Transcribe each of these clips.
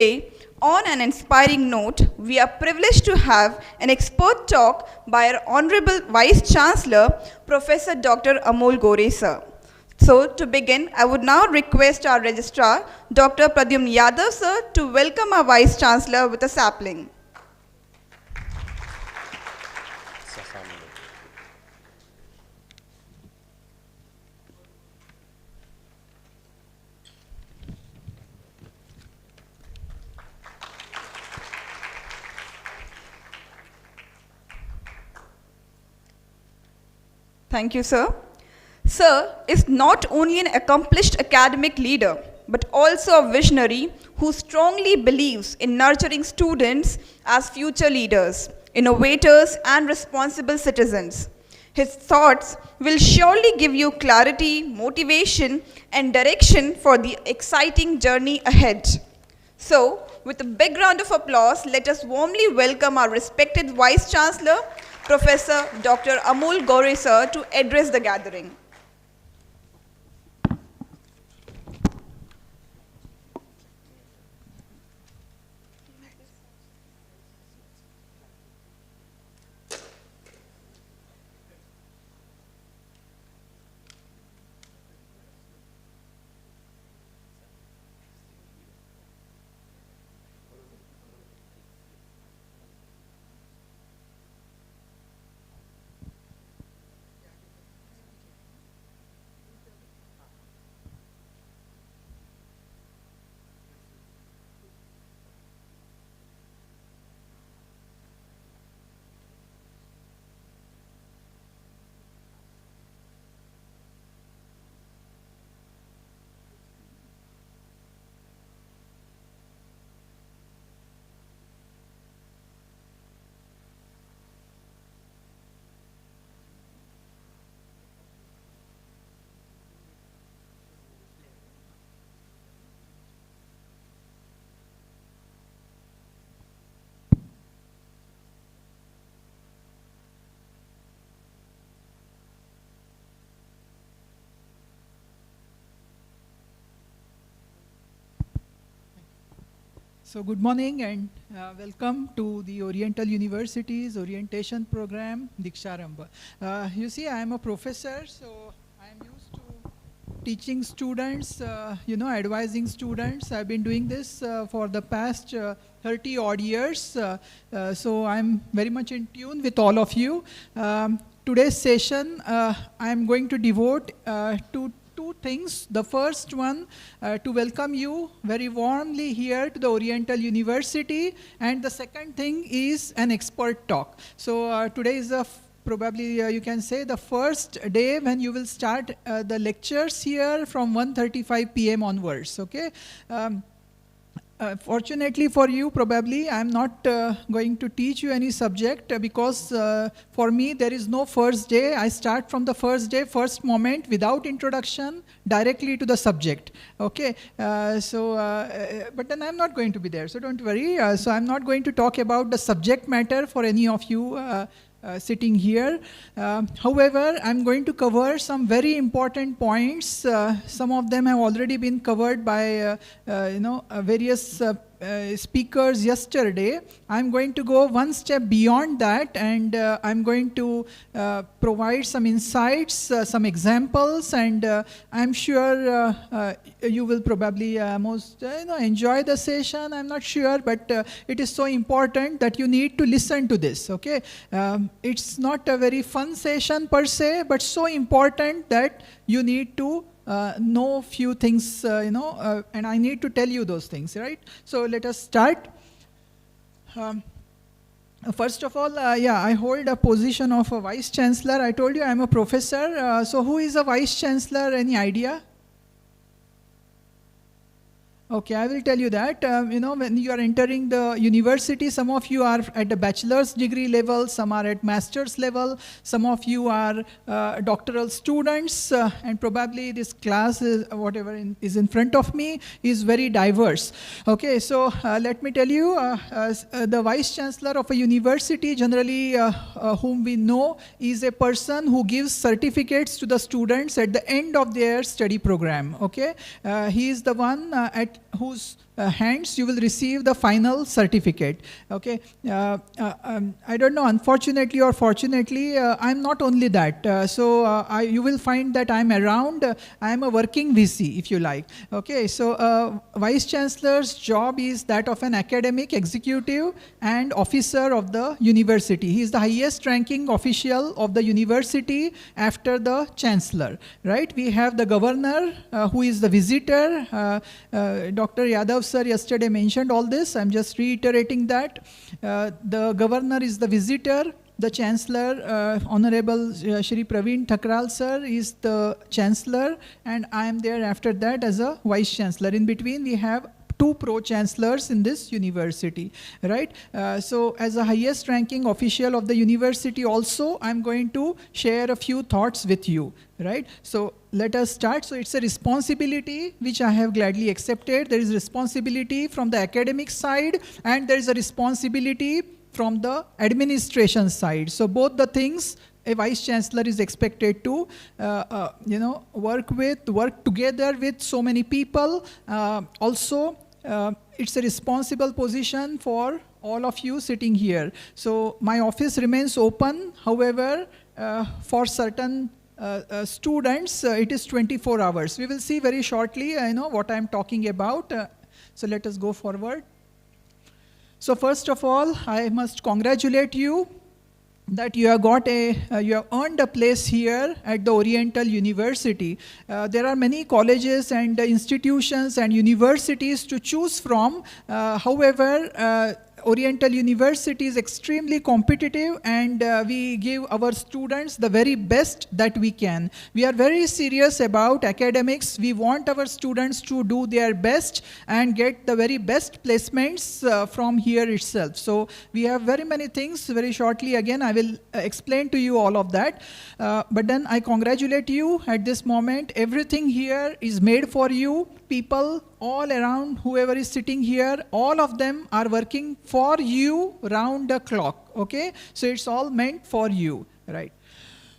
Today, on an inspiring note, we are privileged to have an expert talk by our Honorable Vice Chancellor, Professor Dr. Amol Gore, sir. So, to begin, I would now request our Registrar, Dr. Pradyumn Yadav, sir, to welcome our Vice Chancellor with a sapling. Thank you, sir. Sir is not only an accomplished academic leader, but also a visionary who strongly believes in nurturing students as future leaders, innovators, and responsible citizens. His thoughts will surely give you clarity, motivation, and direction for the exciting journey ahead. So, with a big round of applause, let us warmly welcome our respected Vice Chancellor, Professor Dr. Amol Gore, sir, to address the gathering. So good morning and welcome to the Oriental University's orientation program, Deeksharambh. You see, I am a professor, so I am used to teaching students, advising students. I've been doing this for the past 30 odd years, so I'm very much in tune with all of you. Today's session, I'm going to devote to two things. The first one, to welcome you very warmly here to the Oriental University, and the second thing is an expert talk. So today is probably you can say the first day when you will start the lectures here from 1:35 p.m. onwards. Okay. Fortunately for you, probably I'm not going to teach you any subject because for me there is no first day. I start from the first day, first moment, without introduction, directly to the subject. Okay, but then I'm not going to be there, so don't worry. So I'm not going to talk about the subject matter for any of you sitting here. However, I'm going to cover some very important points. Some of them have already been covered by various speakers yesterday. I'm going to go one step beyond that, and I'm going to provide some insights, some examples, and I'm sure you will probably most enjoy the session. I'm not sure, but it is so important that you need to listen to this. Okay, it's not a very fun session per se, but so important that you need to know few things, and I need to tell you those things, right? So let us start. First of all, I hold a position of a vice chancellor. I told you I'm a professor. So who is a vice chancellor? Any idea? Okay, I will tell you that. When you are entering the university, some of you are at the bachelor's degree level, some are at master's level, some of you are doctoral students, and probably this class, whatever is in front of me, is very diverse. Okay, so let me tell you, the vice chancellor of a university, generally whom we know, is a person who gives certificates to the students at the end of their study program. Okay, he is the one at whose hands, you will receive the final certificate. Okay. I don't know, unfortunately or fortunately, I'm not only that. You will find that I'm around. I'm a working VC, if you like. Okay. So Vice Chancellor's job is that of an academic executive and officer of the university. He is the highest ranking official of the university after the Chancellor, right? We have the governor who is the visitor. Dr. Yadav sir yesterday mentioned all this. I'm just reiterating that. The governor is the visitor. The Chancellor, Honorable Shri Praveen Thakral sir is the Chancellor, and I am there after that as a Vice Chancellor. In between we have 2 pro-chancellors in this university, right? So as a highest ranking official of the university also, I'm going to share a few thoughts with you, right? So let us start. So it's a responsibility which I have gladly accepted. There is responsibility from the academic side, and there is a responsibility from the administration side. So both the things a Vice Chancellor is expected to, work together with so many people. Also, it's a responsible position for all of you sitting here. So my office remains open. However, for certain students, it is 24 hours. We will see very shortly, what I'm talking about. So let us go forward. So first of all, I must congratulate you that you have you have earned a place here at the Oriental University. There are many colleges and institutions and universities to choose from. However, Oriental University is extremely competitive, and we give our students the very best that we can. We are very serious about academics. We want our students to do their best and get the very best placements from here itself. So we have very many things. Very shortly, again, I will explain to you all of that. But then I congratulate you at this moment. Everything here is made for you. People all around, whoever is sitting here, all of them are working for you round the clock, okay? So it's all meant for you, right?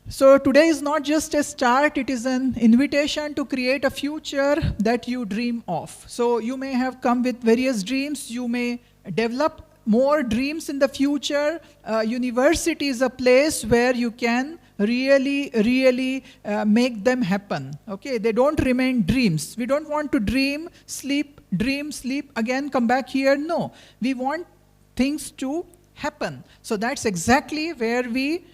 So today is not just a start, it is an invitation to create a future that you dream of. So you may have come with various dreams, you may develop more dreams in the future. University is a place where you can really make them happen. Okay, they don't remain dreams. We don't want to dream, sleep, again come back here. No, we want things to happen. So that's exactly where we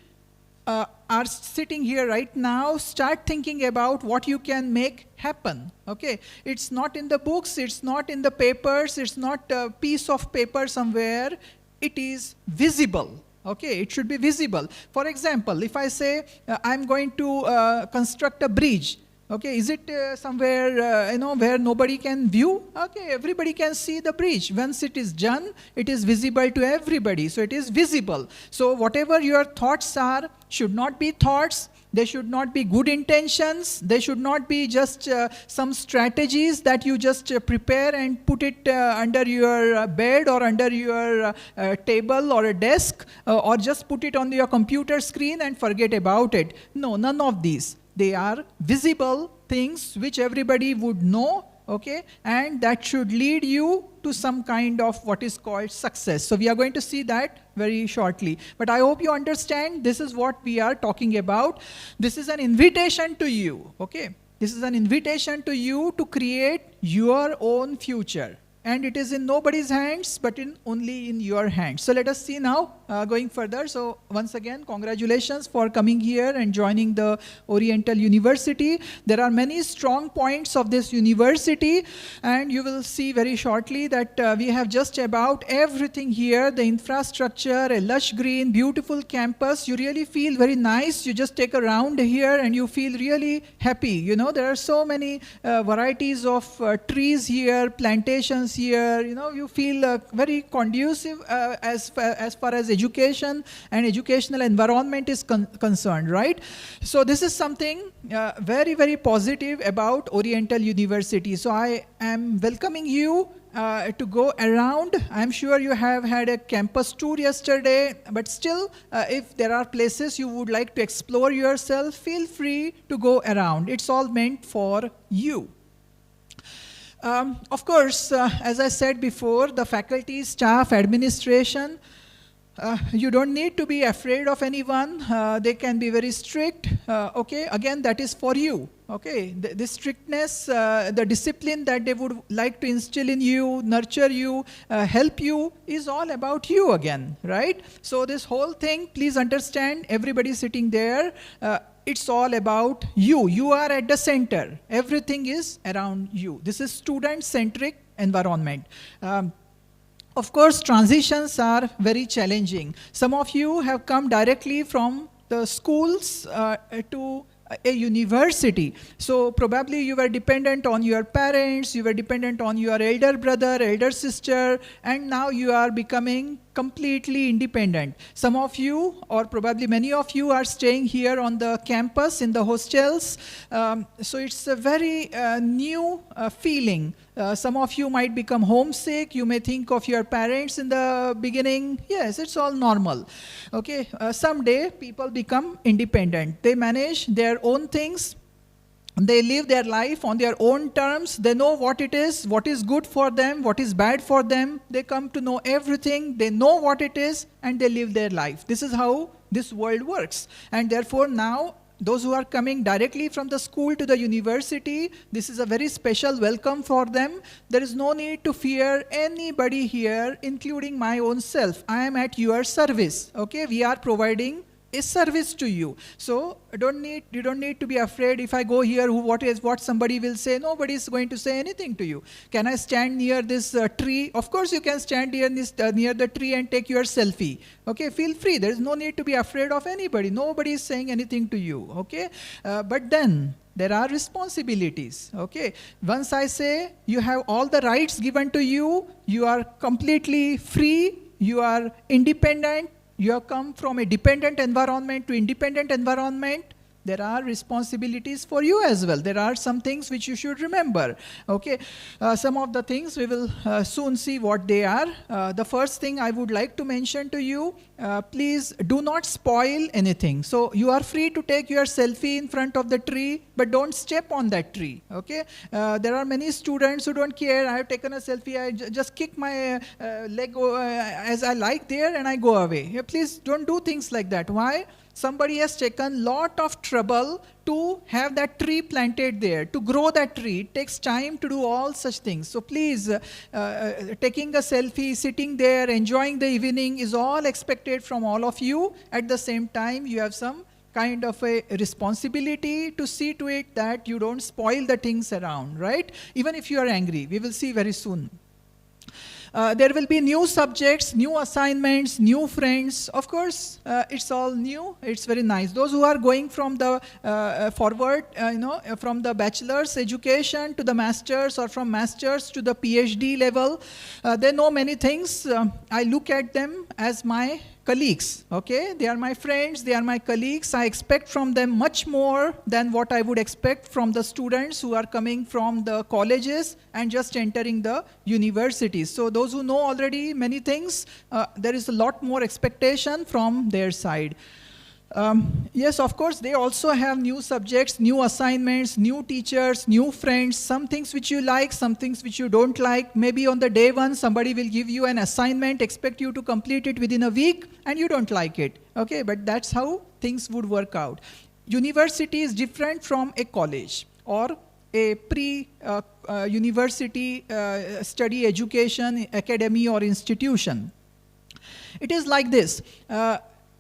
are sitting here right now. Start thinking about what you can make happen. Okay, it's not in the books, it's not in the papers, it's not a piece of paper somewhere. It is visible. Okay, it should be visible. For example, if I say I'm going to construct a bridge, okay, is it somewhere where nobody can view? Okay, everybody can see the bridge. Once it is done, it is visible to everybody. So it is visible. So whatever your thoughts are should not be thoughts. They should not be good intentions. They should not be just some strategies that you just prepare and put it under your bed or under your table or a desk, or just put it on your computer screen and forget about it. No, none of these. They are visible things which everybody would know, okay, and that should lead you to some kind of what is called success. So we are going to see that very shortly. But I hope you understand this is what we are talking about. This is an invitation to you, okay? This is an invitation to you to create your own future. And it is in nobody's hands, but only in your hands. So let us see now, going further. So once again, congratulations for coming here and joining the Oriental University. There are many strong points of this university, and you will see very shortly that we have just about everything here. The infrastructure, a lush green, beautiful campus. You really feel very nice. You just take a round here and you feel really happy. You know, there are so many varieties of trees here, plantations here. You know, you feel very conducive as far as education and educational environment is concerned, right? So this is something very, very positive about Oriental University. So I am welcoming you to go around. I'm sure you have had a campus tour yesterday, but still, if there are places you would like to explore yourself, feel free to go around. It's all meant for you. Of course, as I said before, the faculty, staff, administration, you don't need to be afraid of anyone. They can be very strict. Okay, again, that is for you. Okay, the strictness, the discipline that they would like to instill in you, nurture you, help you, is all about you again, right? So this whole thing, please understand, everybody sitting there, it's all about you. You are at the center. Everything is around you. This is student-centric environment. Of course, transitions are very challenging. Some of you have come directly from the schools to a university. So probably you were dependent on your parents, you were dependent on your elder brother, elder sister, and now you are becoming completely independent. Some of you, or probably many of you, are staying here on the campus in the hostels. So it's a very new feeling. Some of you might become homesick. You may think of your parents in the beginning. Yes, it's all normal. Okay, someday people become independent. They manage their own things. They live their life on their own terms. They know what it is, what is good for them, what is bad for them. They come to know everything. They know what it is, and they live their life. This is how this world works. And therefore now, those who are coming directly from the school to the university, this is a very special welcome for them. There is no need to fear anybody here, including my own self. I am at your service. Okay, we are providing a service to you. So you don't need to be afraid. If I go here, what somebody will say. Nobody is going to say anything to you. Can I stand near this tree? Of course you can stand near the tree and take your selfie. Okay, feel free. There is no need to be afraid of anybody. Nobody is saying anything to you. Okay, but then there are responsibilities. Okay, once I say you have all the rights given to you, you are completely free, you are independent. You have come from a dependent environment to independent environment. There are responsibilities for you as well. There are some things which you should remember. Okay, some of the things we will soon see what they are. The first thing I would like to mention to you, please do not spoil anything. So you are free to take your selfie in front of the tree, but don't step on that tree. Okay, there are many students who don't care. I have taken a selfie, I just kick my leg as I like there and I go away. Please don't do things like that. Why? Somebody has taken lot of trouble to have that tree planted there, to grow that tree. It takes time to do all such things. So please, taking a selfie, sitting there, enjoying the evening is all expected from all of you. At the same time, you have some kind of a responsibility to see to it that you don't spoil the things around, right? Even if you are angry. We will see very soon. There will be new subjects, new assignments, new friends. Of course, it's all new. It's very nice. Those who are going from the forward, from the bachelor's education to the master's, or from master's to the PhD level, they know many things. I look at them as my colleagues. Okay, they are my friends, they are my colleagues. I expect from them much more than what I would expect from the students who are coming from the colleges and just entering the universities. So those who know already many things, there is a lot more expectation from their side. Yes, of course, they also have new subjects, new assignments, new teachers, new friends, some things which you like, some things which you don't like. Maybe on the day one, somebody will give you an assignment, expect you to complete it within a week, and you don't like it. Okay, but that's how things would work out. University is different from a college or a pre-university study education, academy or institution. It is like this.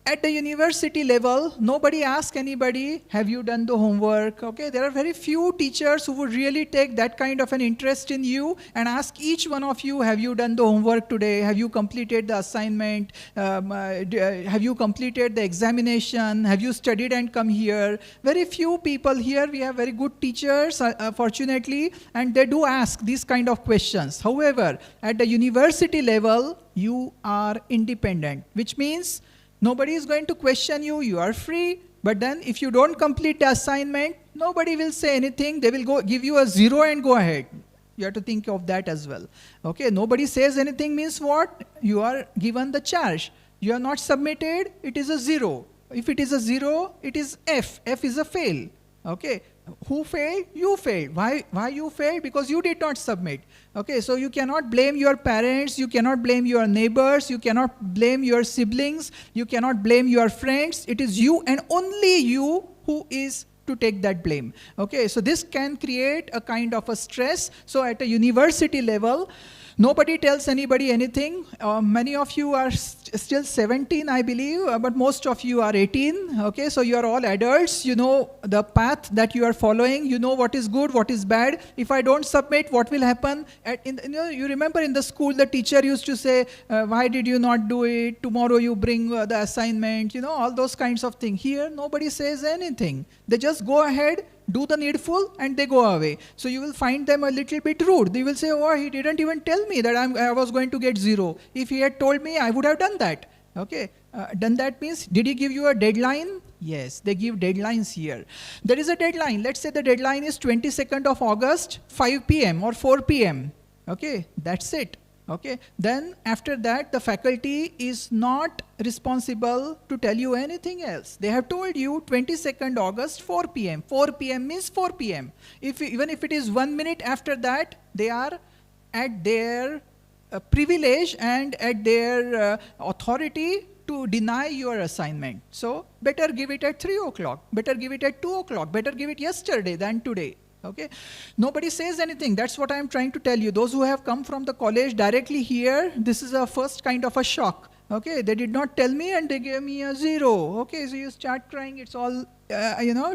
At the university level, nobody asks anybody, have you done the homework? Okay, there are very few teachers who would really take that kind of an interest in you and ask each one of you, have you done the homework today? Have you completed the assignment? Have you completed the examination? Have you studied and come here? Very few people here. We have very good teachers, fortunately, and they do ask these kind of questions. However, at the university level, you are independent, which means nobody is going to question you. You are free. But then if you don't complete the assignment, nobody will say anything. They will give you a 0 and go ahead. You have to think of that as well. Okay, nobody says anything means what? You are given the charge. You are not submitted, it is a 0. If it is a 0, it is F. F is a fail. Okay, Who failed? You failed. Why you failed? Because you did not submit. Okay, so you cannot blame your parents, you cannot blame your neighbors, you cannot blame your siblings, you cannot blame your friends. It is you and only you who is to take that blame. Okay, so this can create a kind of a stress. So at a university level, nobody tells anybody anything. Many of you are still 17, I believe, but most of you are 18. Okay, so you are all adults. You know the path that you are following. You know what is good, what is bad. If I don't submit, what will happen? You remember in the school, the teacher used to say, why did you not do it? Tomorrow you bring the assignment. You know, all those kinds of things. Here, nobody says anything. They just go ahead, do the needful, and they go away. So you will find them a little bit rude. They will say, oh, he didn't even tell me that I was going to get 0. If he had told me, I would have done that. Okay, done that means, did he give you a deadline? Yes, they give deadlines here. There is a deadline. Let's say the deadline is 22nd of August, 5 p.m. or 4 p.m. Okay, that's it. Okay, then after that, the faculty is not responsible to tell you anything else. They have told you 22nd August, 4 p.m. 4 p.m. means 4 p.m. Even if it is 1 minute after that, they are at their privilege and at their authority to deny your assignment. So better give it at 3 o'clock, better give it at 2 o'clock, better give it yesterday than today. Okay, nobody says anything. That's what I'm trying to tell you. Those who have come from the college directly here, this is a first kind of a shock. Okay, they did not tell me and they gave me a 0. Okay, so you start crying. It's all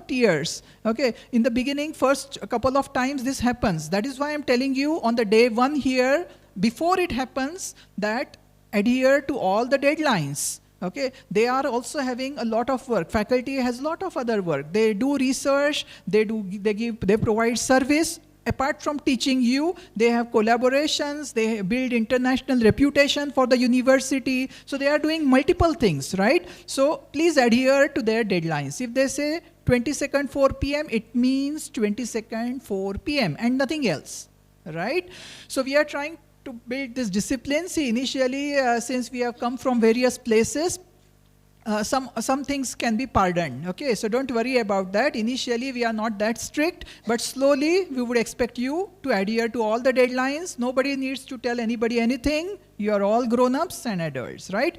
tears. Okay, in the beginning, first a couple of times this happens. That is why I'm telling you on the day 1 here, before it happens, that adhere to all the deadlines. Okay, they are also having a lot of work. Faculty has a lot of other work. They do research, they provide service. Apart from teaching you, they have collaborations, they build international reputation for the university. So they are doing multiple things, right? So please adhere to their deadlines. If they say 22nd 4 p.m., it means 22nd 4 p.m. and nothing else, right? So we are trying to build this discipline. See, initially, since we have come from various places, some things can be pardoned. Okay, so don't worry about that. Initially, we are not that strict, but slowly we would expect you to adhere to all the deadlines. Nobody needs to tell anybody anything. You are all grown-ups and adults, right?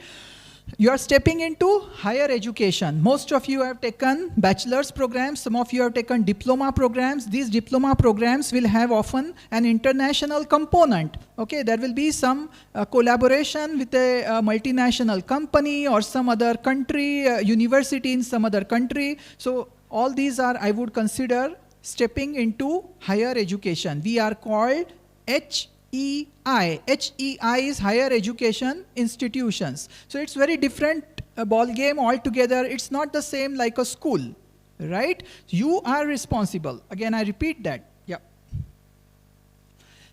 You are stepping into higher education. Most of you have taken bachelor's programs. Some of you have taken diploma programs. These diploma programs will have often an international component. Okay, there will be some collaboration with a multinational company or some other country, university in some other country. So all these are, I would consider, stepping into higher education. We are called HEI. HEI is higher education institutions. So it's very different ball game altogether. It's not the same like a school, right? You are responsible. Again, I repeat that. Yeah.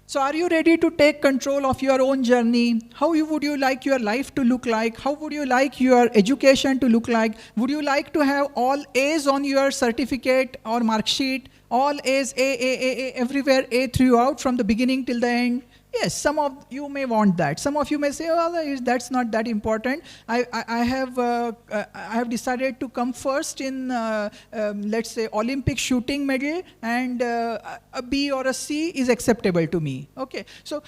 So are you ready to take control of your own journey? How would you like your life to look like? How would you like your education to look like? Would you like to have all A's on your certificate or mark sheet? All A's, A, everywhere A throughout from the beginning till the end? Yes, some of you may want that. Some of you may say, oh, that's not that important. I have decided to come first in, let's say, Olympic shooting medal, and a B or a C is acceptable to me. Okay, so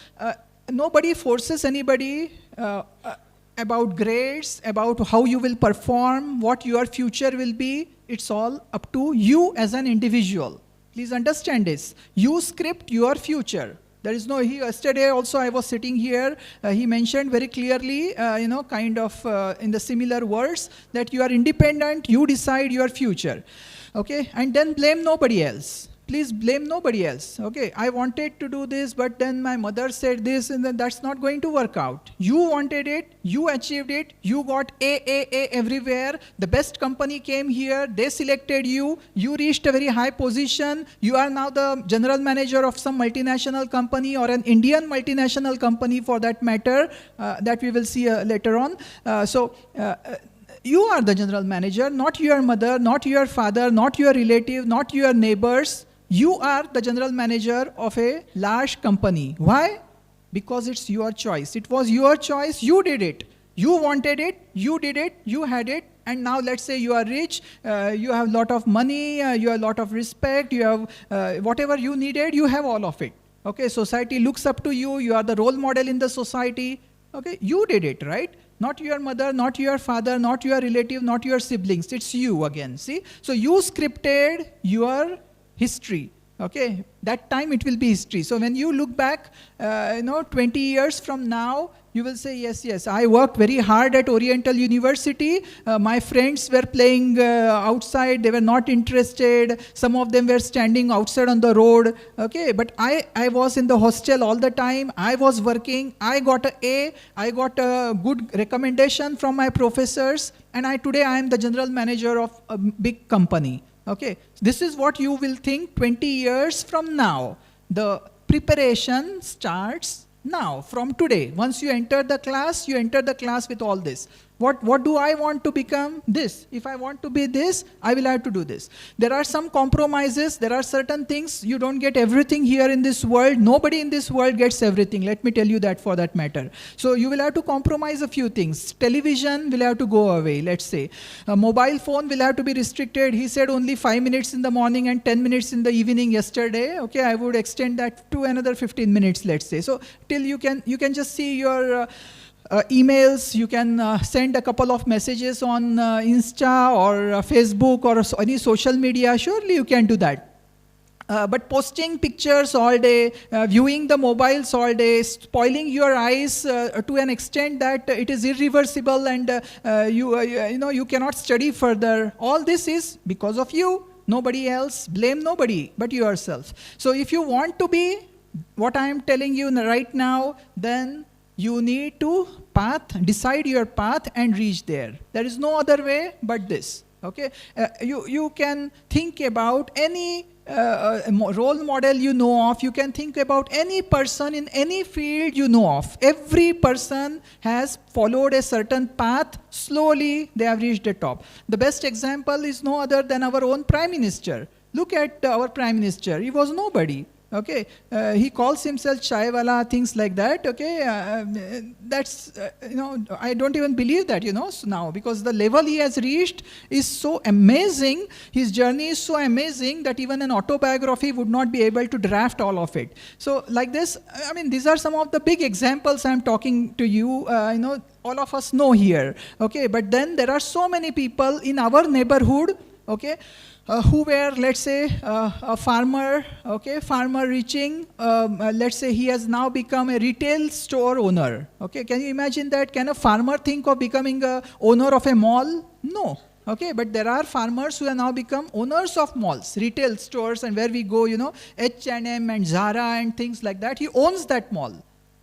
nobody forces anybody about grades, about how you will perform, what your future will be. It's all up to you as an individual. Please understand this. You script your future. There is no, yesterday also I was sitting here, he mentioned very clearly, kind of in the similar words, that you are independent, you decide your future. Okay, and then blame nobody else. Please blame nobody else. Okay, I wanted to do this, but then my mother said this, and then that's not going to work out. You wanted it, you achieved it, you got A everywhere. The best company came here, they selected you, you reached a very high position. You are now the general manager of some multinational company or an Indian multinational company for that matter, that we will see later on. You are the general manager, not your mother, not your father, not your relative, not your neighbors. You are the general manager of a large company. Why? Because it's your choice. It was your choice. You did it. You wanted it. You did it. You had it. And now let's say you are rich, you have a lot of money, you have a lot of respect, you have whatever you needed, you have all of it. Okay, society looks up to you, you are the role model in the society. Okay, you did it, right? Not your mother, not your father, not your relative, not your siblings. It's you again, see? So you scripted your history. Okay, that time it will be history. So when you look back, 20 years from now, you will say, yes, I worked very hard at Oriental University. My friends were playing outside. They were not interested. Some of them were standing outside on the road. Okay, but I was in the hostel all the time. I was working. I got an A. I got a good recommendation from my professors. And today I am the general manager of a big company. Okay, this is what you will think 20 years from now. The preparation starts now, from today. Once you enter the class with all this. What do I want to become? This. If I want to be this, I will have to do this. There are some compromises. There are certain things. You don't get everything here in this world. Nobody in this world gets everything. Let me tell you that for that matter. So you will have to compromise a few things. Television will have to go away, let's say. A mobile phone will have to be restricted. He said only 5 minutes in the morning and 10 minutes in the evening yesterday. Okay, I would extend that to another 15 minutes, let's say. So till you can just see your emails, you can send a couple of messages on Insta or Facebook or any social media. Surely you can do that. But posting pictures all day, viewing the mobiles all day, spoiling your eyes to an extent that it is irreversible and you cannot study further. All this is because of you. Nobody else. Blame nobody but yourself. So if you want to be what I am telling you right now, then you need to decide your path and reach there. There is no other way but this. Okay, you can think about any role model you know of. You can think about any person in any field you know of. Every person has followed a certain path. Slowly they have reached the top. The best example is no other than our own Prime Minister. Look at our Prime Minister. He was nobody. Okay, he calls himself Chaiwala, things like that. Okay, that's, I don't even believe that, so now, because the level he has reached is so amazing. His journey is so amazing that even an autobiography would not be able to draft all of it. So like this, I mean, these are some of the big examples I'm talking to you, all of us know here. Okay, but then there are so many people in our neighborhood, okay, who were, let's say, a farmer, okay, farmer reaching, let's say he has now become a retail store owner. Okay, can you imagine that? Can a farmer think of becoming a owner of a mall? No. Okay, but there are farmers who have now become owners of malls, retail stores, and where we go, H&M and Zara and things like that. He owns that mall,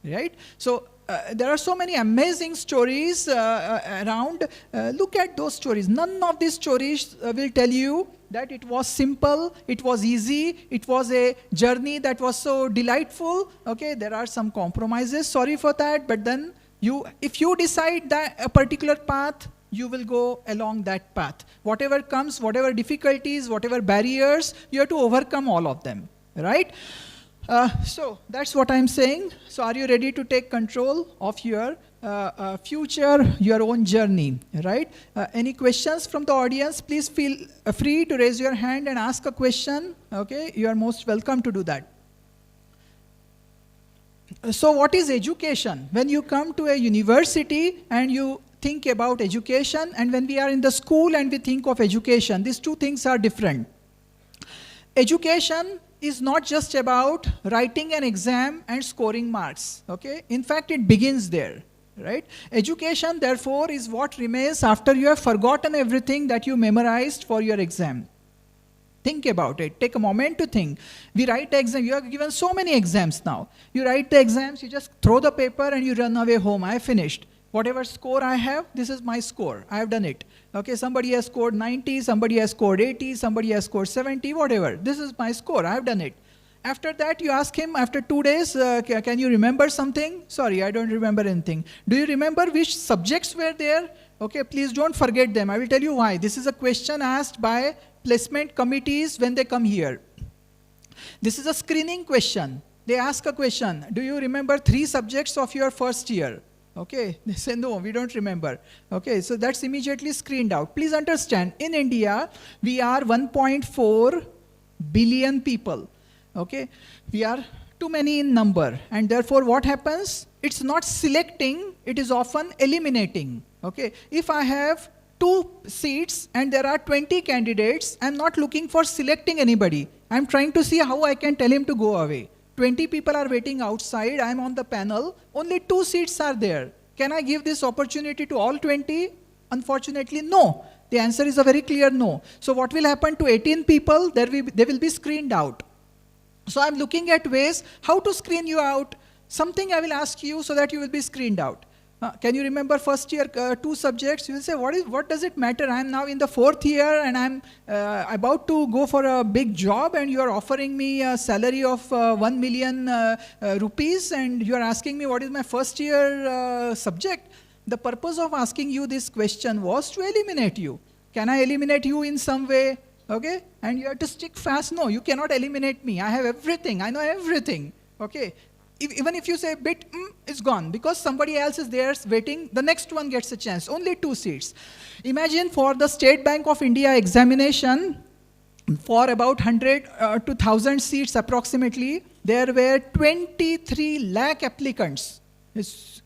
right? So there are so many amazing stories around. Look at those stories. None of these stories will tell you that it was simple, it was easy, it was a journey that was so delightful. Okay, there are some compromises, sorry for that, but then if you decide that a particular path, you will go along that path. Whatever comes, whatever difficulties, whatever barriers, you have to overcome all of them, right? So that's what I'm saying. So are you ready to take control of your future, your own journey, right? Any questions from the audience? Please feel free to raise your hand and ask a question. Okay, you are most welcome to do that. So what is education? When you come to a university and you think about education, and when we are in the school and we think of education, these two things are different. Education is not just about writing an exam and scoring marks. Okay, in fact, it begins there. Right? Education, therefore, is what remains after you have forgotten everything that you memorized for your exam. Think about it. Take a moment to think. We write the exam. You are given so many exams now. You write the exams, you just throw the paper and you run away home. I finished. Whatever score I have, this is my score. I have done it. Okay, somebody has scored 90, somebody has scored 80, somebody has scored 70, whatever. This is my score. I have done it. After that, you ask him after 2 days, can you remember something? Sorry, I don't remember anything. Do you remember which subjects were there? Okay, please don't forget them. I will tell you why. This is a question asked by placement committees when they come here. This is a screening question. They ask a question. Do you remember 3 subjects of your first year? Okay, they say no, we don't remember. Okay, so that's immediately screened out. Please understand, in India, we are 1.4 billion people. Okay, we are too many in number, and therefore what happens? It's not selecting, it is often eliminating. Okay, if I have 2 seats and there are 20 candidates, I'm not looking for selecting anybody. I'm trying to see how I can tell him to go away. 20 people are waiting outside, I'm on the panel, only 2 seats are there. Can I give this opportunity to all 20? Unfortunately, no. The answer is a very clear no. So what will happen to 18 people? They will be screened out. So I'm looking at ways how to screen you out. Something I will ask you so that you will be screened out. Can you remember first year 2 subjects? You will say, what does it matter? I am now in the 4th year and I am about to go for a big job and you are offering me a salary of 1 million rupees and you are asking me what is my first year subject. The purpose of asking you this question was to eliminate you. Can I eliminate you in some way? Okay? And you have to stick fast. No, you cannot eliminate me. I have everything. I know everything. Okay? Even if you say bit, it's gone because somebody else is there waiting, the next one gets a chance. Only 2 seats. Imagine for the State Bank of India examination, for about 100 to 1000 seats approximately, there were 23 lakh applicants.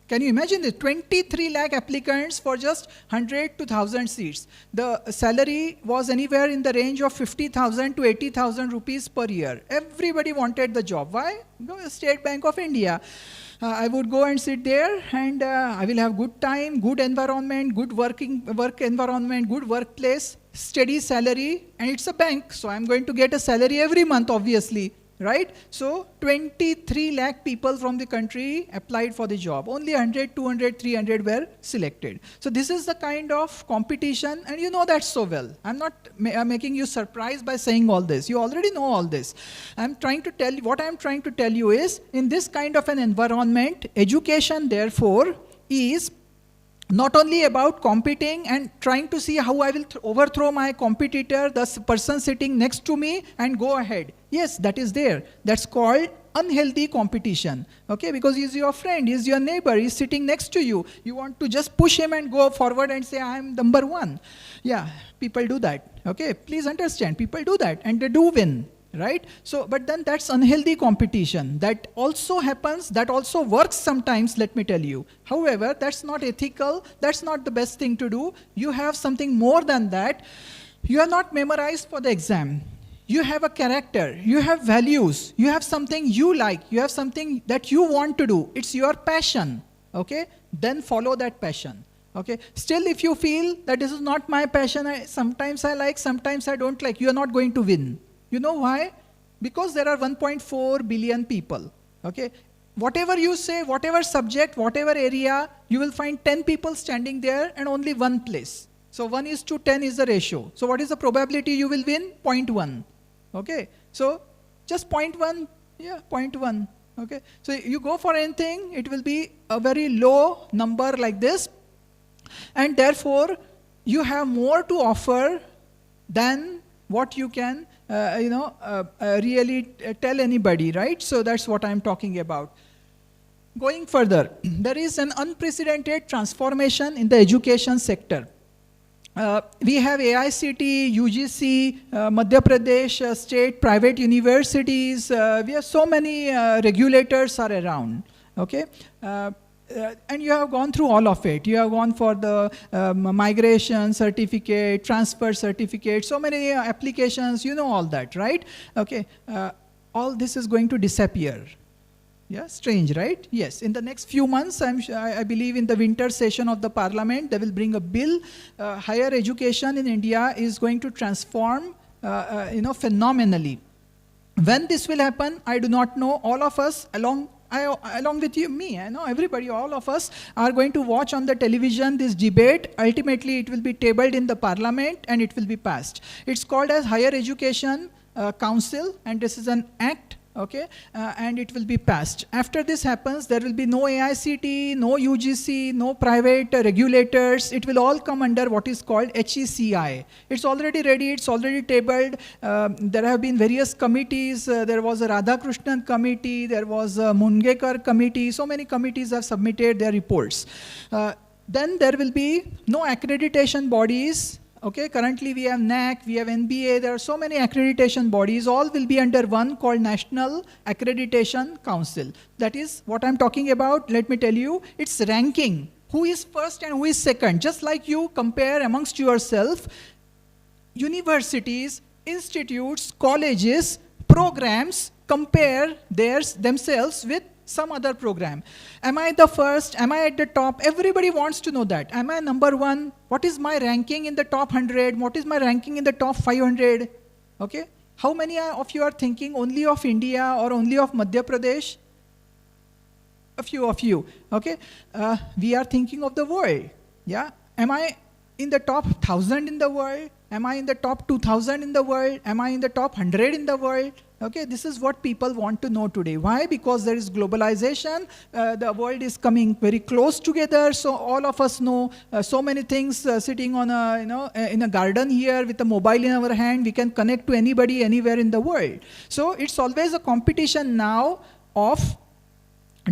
Can you imagine this? 23 lakh applicants for just 100 to 1000 seats. The salary was anywhere in the range of 50,000 to 80,000 rupees per year. Everybody wanted the job. Why? Because State Bank of India. I would go and sit there and I will have good time, good environment, good work environment, good workplace, steady salary, and it's a bank. So I'm going to get a salary every month, obviously. Right? So 23 lakh people from the country applied for the job. Only 100, 200, 300 were selected. So this is the kind of competition, and you know that so well. I'm not making you surprised by saying all this. You already know all this. What I'm trying to tell you is, in this kind of an environment, education therefore is not only about competing and trying to see how I will overthrow my competitor, the person sitting next to me, and go ahead. Yes, that is there. That's called unhealthy competition. Okay, because he's your friend, he's your neighbor, he's sitting next to you. You want to just push him and go forward and say, I'm number 1. Yeah, people do that. Okay, please understand, people do that and they do win. Right? So, but then that's unhealthy competition. That also happens, that also works sometimes, let me tell you. However, that's not ethical, that's not the best thing to do. You have something more than that. You are not memorized for the exam. You have a character, you have values, you have something you like, you have something that you want to do. It's your passion. Okay? Then follow that passion. Okay? Still, if you feel that this is not my passion, sometimes I like, sometimes I don't like, you are not going to win. You know why? Because there are 1.4 billion people. Okay? Whatever you say, whatever subject, whatever area, you will find 10 people standing there and only 1 place. So 1:10 is the ratio. So what is the probability you will win? 0.1. Okay? So just 0.1, yeah, 0.1. Okay? So you go for anything, it will be a very low number like this. And therefore, you have more to offer than what you can really tell anybody, right? So that's what I'm talking about. Going further, there is an unprecedented transformation in the education sector. We have AICT, UGC, Madhya Pradesh, state, private universities. We have so many regulators are around. Okay? And you have gone through all of it. You have gone for the migration certificate, transfer certificate, so many applications, you know all that, right? Okay, all this is going to disappear. Yeah, strange, right? Yes, in the next few months, I believe in the winter session of the parliament, they will bring a bill. Higher education in India is going to transform, phenomenally. When this will happen, I do not know. All of us, along with you, me, I know everybody, all of us are going to watch on the television this debate. Ultimately, it will be tabled in the parliament and it will be passed. It's called as Higher Education Council, and this is an act okay, and it will be passed. After this happens, there will be no AICT, no UGC, no private regulators. It will all come under what is called HECI. It's already ready, it's already tabled. There have been various committees. There was a Radhakrishnan committee, there was a Mungekar committee. So many committees have submitted their reports. Then there will be no accreditation bodies. Okay, currently we have NAC, we have NBA, there are so many accreditation bodies, all will be under one called National Accreditation Council. That is what I'm talking about. Let me tell you, it's ranking. Who is first and who is second? Just like you compare amongst yourself, universities, institutes, colleges, programs compare themselves with some other program. Am I the first? Am I at the top? Everybody wants to know that. Am I number one? What is my ranking in the top 100? What is my ranking in the top 500? Okay. How many of you are thinking only of India or only of Madhya Pradesh? A few of you. Okay. We are thinking of the world. Yeah. Am I in the top 1,000 in the world? Am I in the top 2,000 in the world? Am I in the top 100 in the world? Okay, this is what people want to know today. Why? Because there is globalization. The world is coming very close together. So all of us know so many things. Sitting on in a garden here with a mobile in our hand, we can connect to anybody anywhere in the world. So it's always a competition now of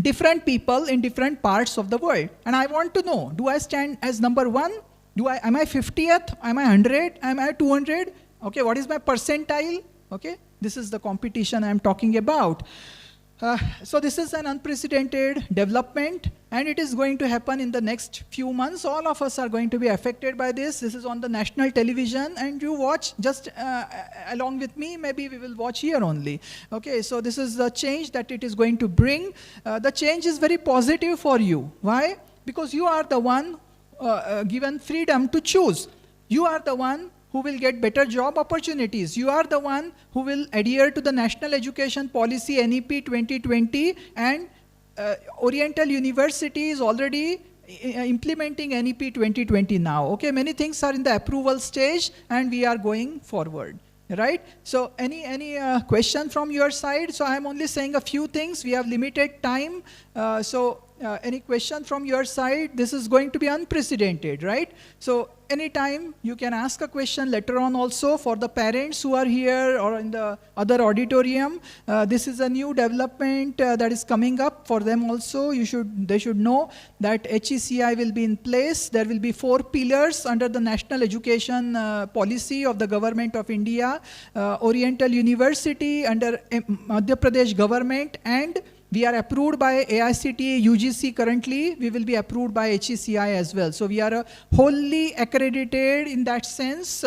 different people in different parts of the world. And I want to know: do I stand as number one? Am I 50th? Am I 100? Am I 200? Okay, what is my percentile? Okay. This is the competition I'm talking about. So this is an unprecedented development, and it is going to happen in the next few months. All of us are going to be affected by this. This is on the national television, and you watch just along with me. Maybe we will watch here only. Okay, so this is the change that it is going to bring. The change is very positive for you. Why? Because you are the one given freedom to choose. You are the one who will get better job opportunities. You are the one who will adhere to the National Education Policy NEP 2020, and Oriental University is already implementing NEP 2020 now. Okay, many things are in the approval stage and we are going forward. Right? So any question from your side? So I'm only saying a few things. We have limited time. Any question from your side? This is going to be unprecedented, right? So anytime you can ask a question later on also for the parents who are here or in the other auditorium. This is a new development that is coming up for them also. They should know that HECI will be in place. There will be 4 pillars under the National Education Policy of the Government of India. Oriental University under Madhya Pradesh government, and we are approved by AICT, UGC currently. We will be approved by HECI as well. So we are wholly accredited in that sense.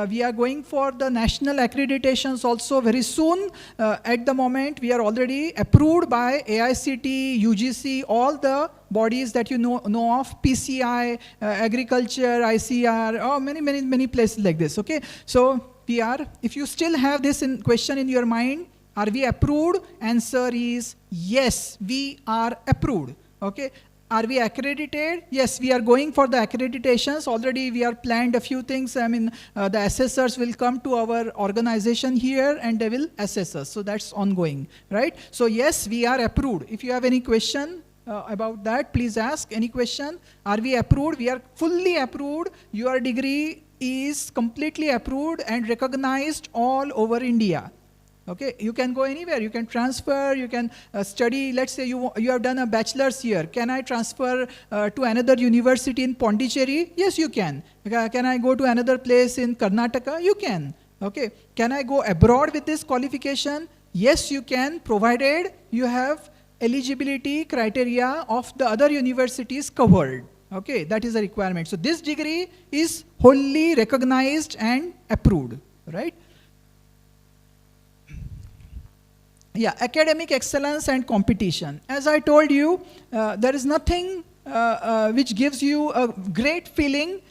We are going for the national accreditations also very soon. At the moment, we are already approved by AICT, UGC, all the bodies that you know of, PCI, agriculture, ICR, many places like this. Okay, so we are. If you still have this question in your mind, are we approved? Answer is yes, we are approved. Okay. Are we accredited? Yes, we are going for the accreditations. Already we are planned a few things. I mean, the assessors will come to our organization here and they will assess us. So that's ongoing, right? So yes, we are approved. If you have any question about that, please ask. Any question? Are we approved? We are fully approved. Your degree is completely approved and recognized all over India. Okay, you can go anywhere, you can transfer, you can study. Let's say you have done a bachelor's here. Can I transfer to another university in Pondicherry? Yes, you can. Can I go to another place in Karnataka? You can. Okay, can I go abroad with this qualification? Yes, you can, provided you have eligibility criteria of the other universities covered. Okay, that is a requirement. So this degree is wholly recognized and approved, right? Yeah, academic excellence and competition. As I told you, there is nothing which gives you a great feeling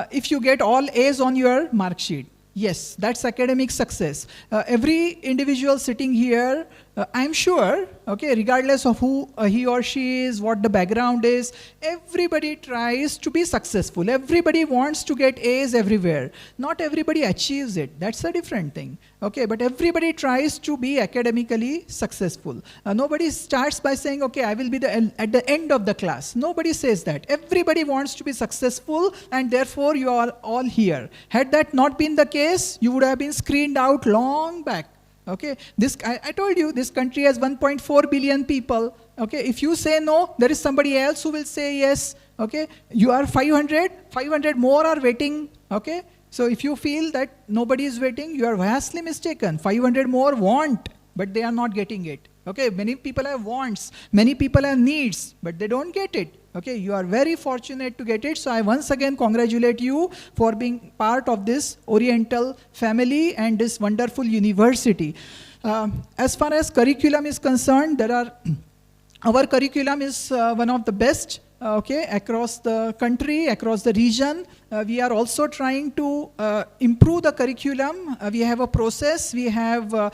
if you get all A's on your mark sheet. Yes, that's academic success. Every individual sitting here I'm sure, okay, regardless of who he or she is, what the background is, everybody tries to be successful. Everybody wants to get A's everywhere. Not everybody achieves it. That's a different thing. Okay, but everybody tries to be academically successful. Nobody starts by saying, okay, I will be at the end of the class. Nobody says that. Everybody wants to be successful, and therefore you are all here. Had that not been the case, you would have been screened out long back. Okay, I told you this country has 1.4 billion people. Okay, if you say no, there is somebody else who will say yes. Okay, you are 500 more are waiting. Okay, so if you feel that nobody is waiting, you are vastly mistaken. 500 more want, but they are not getting it. Okay, many people have wants, many people have needs, but they don't get it. Okay, you are very fortunate to get it. So I once again congratulate you for being part of this Oriental family and this wonderful university. As far as curriculum is concerned, our curriculum is one of the best. Okay, across the country, across the region. We are also trying to improve the curriculum. We have a process, we have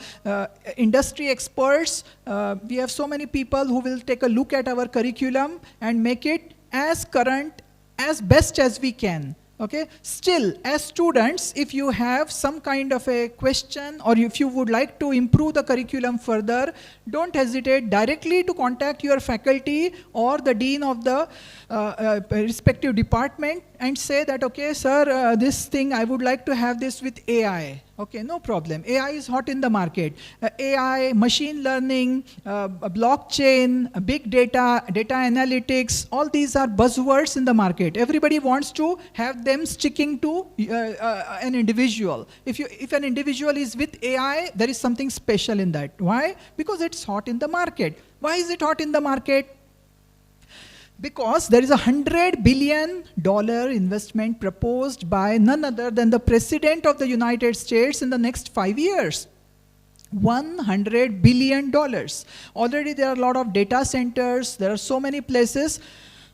industry experts, we have so many people who will take a look at our curriculum and make it as current, as best as we can. Okay, still as students, if you have some kind of a question or if you would like to improve the curriculum further, don't hesitate directly to contact your faculty or the dean of the respective department and say that, okay, sir, this thing, I would like to have this with AI. Okay, no problem. AI is hot in the market. AI, machine learning, blockchain, big data, data analytics, all these are buzzwords in the market. Everybody wants to have them sticking to an individual. If an individual is with AI, there is something special in that. Why? Because it's hot in the market. Why is it hot in the market? Because there is $100 billion investment proposed by none other than the President of the United States in the next 5 years. $100 billion. Already there are a lot of data centers. There are so many places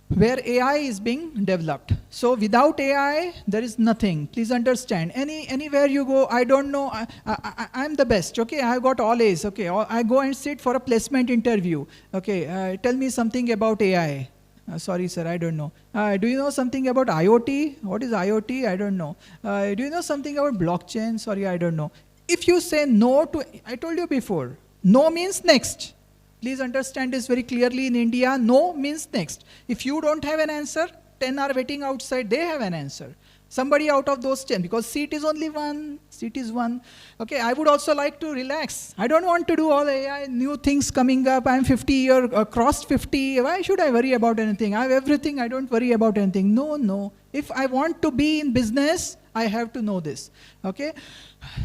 where AI is being developed. So without AI, there is nothing. Please understand. Anywhere you go, I don't know, I'm the best. Okay, I got all A's. Okay, I go and sit for a placement interview. Okay, tell me something about AI. Sorry, sir, I don't know. Do you know something about IoT? What is IoT? I don't know. Do you know something about blockchain? Sorry, I don't know. If you say no to, I told you before, no means next. Please understand this very clearly in India. No means next. If you don't have an answer, 10 are waiting outside, they have an answer. Somebody out of those 10, because seat is only one, seat is one. Okay, I would also like to relax. I don't want to do all AI, new things coming up. I'm 50 or crossed 50. Why should I worry about anything? I have everything, I don't worry about anything. No. If I want to be in business, I have to know this. Okay,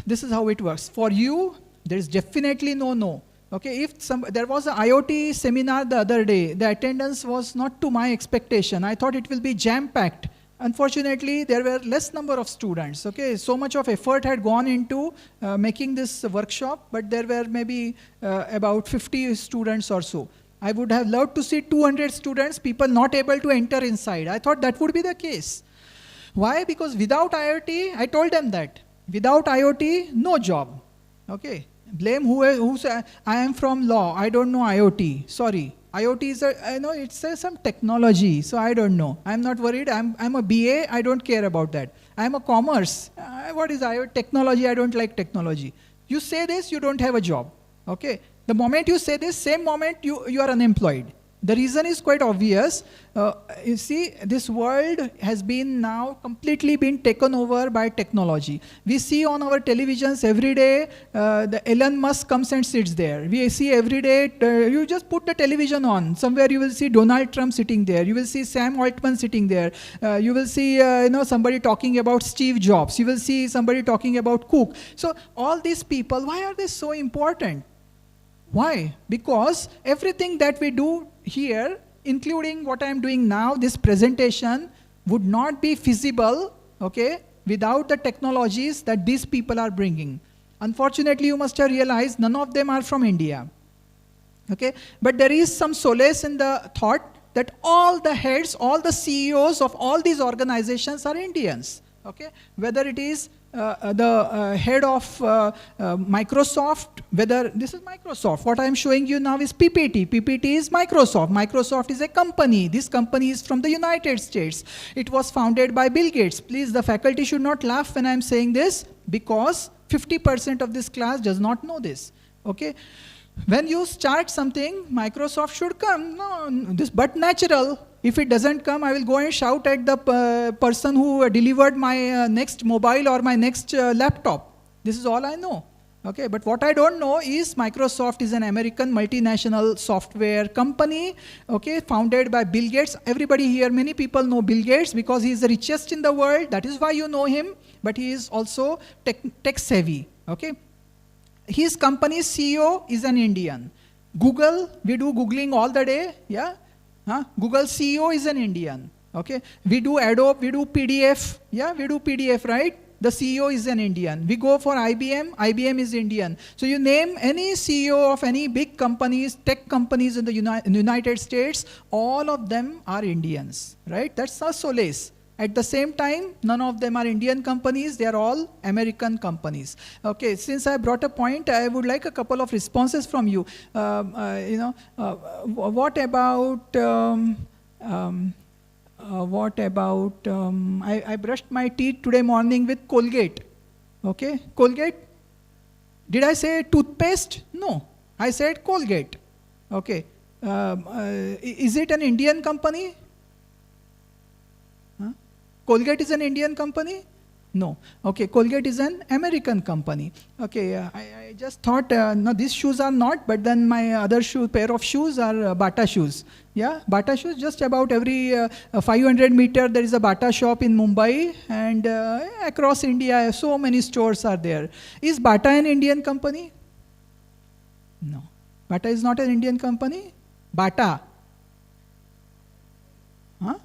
this is how it works. For you, there is definitely no. Okay, there was an IoT seminar the other day, the attendance was not to my expectation. I thought it will be jam-packed. Unfortunately, there were less number of students. Okay, so much of effort had gone into making this workshop, but there were maybe about 50 students or so. I would have loved to see 200 students, people not able to enter inside. I thought that would be the case. Why? Because without IoT, I told them that, without IoT, no job. Okay, blame who said, I am from law, I don't know IoT, sorry. IoT is it's some technology, so I don't know. I'm not worried. I'm a BA. I don't care about that. I'm a commerce. What is IoT? Technology? I don't like technology. You say this, you don't have a job. Okay. The moment you say this, same moment you are unemployed. The reason is quite obvious. You see, this world has been now completely been taken over by technology. We see on our televisions every day, the Elon Musk comes and sits there. We see every day, you just put the television on. Somewhere you will see Donald Trump sitting there. You will see Sam Altman sitting there. You will see somebody talking about Steve Jobs. You will see somebody talking about Cook. So all these people, why are they so important? Why? Because everything that we do here, including what I am doing now, this presentation, would not be feasible, okay, without the technologies that these people are bringing. Unfortunately, you must have realized none of them are from India. Okay? But there is some solace in the thought that all the heads, all the CEOs of all these organizations are Indians. Okay? Whether it is the head of Microsoft, whether this is Microsoft, what I am showing you now is PPT. PPT is Microsoft. Microsoft is a company. This company is from the United States. It was founded by Bill Gates. Please, the faculty should not laugh when I am saying this, because 50% of this class does not know this. Okay? When you start something, Microsoft should come. No, this but natural. If it doesn't come, I will go and shout at the person who delivered my next mobile or my next laptop. This is all I know. Okay, but what I don't know is Microsoft is an American multinational software company, okay, founded by Bill Gates. Everybody here, many people know Bill Gates because he is the richest in the world. That is why you know him, but he is also tech savvy, okay. His company's CEO is an Indian. Google, we do Googling all the day, yeah. Google CEO is an Indian, okay. We do Adobe, we do PDF, yeah, we do PDF, right? The CEO is an Indian. We go for IBM, IBM is Indian. So you name any CEO of any big companies, tech companies in the United States, all of them are Indians, right? That's a solace. At the same time, none of them are Indian companies, they are all American companies. Okay, since I brought a point, I would like a couple of responses from you. What about, I brushed my teeth today morning with Colgate. Okay, Colgate. Did I say toothpaste? No, I said Colgate. Okay, is it an Indian company? Colgate is an Indian company? No. Okay, Colgate is an American company. Okay, I just thought, no, these shoes are not, but then my other pair of shoes are Bata shoes. Yeah, Bata shoes, just about every 500 meter there is a Bata shop in Mumbai, and across India, so many stores are there. Is Bata an Indian company? No. Bata is not an Indian company? Bata. Huh?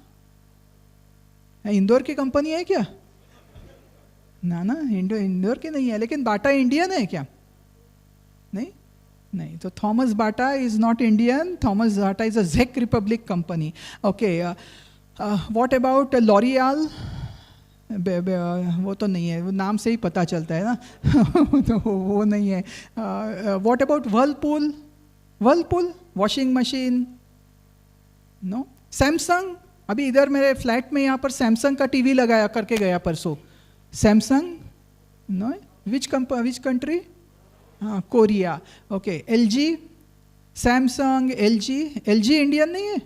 Indore की company है क्या? ना ना, इंदौर की नहीं है, लेकिन बाटा Indian है क्या? नहीं नहीं, तो Thomas Bata is not Indian. Thomas Bata is a ज़ेक Republic company. Okay, what about L'Oreal? वो तो नहीं है, वो नाम से ही पता चलता है ना. तो वो नहीं है. What about Whirlpool? Whirlpool washing machine? No. Samsung, अभी इधर मेरे फ्लैट में यहाँ पर सैमसंग का टीवी लगाया करके गया परसों. सैमसंग? नो. Which country? हाँ, Korea. Okay. LG? Samsung, LG. LG Indian नहीं है?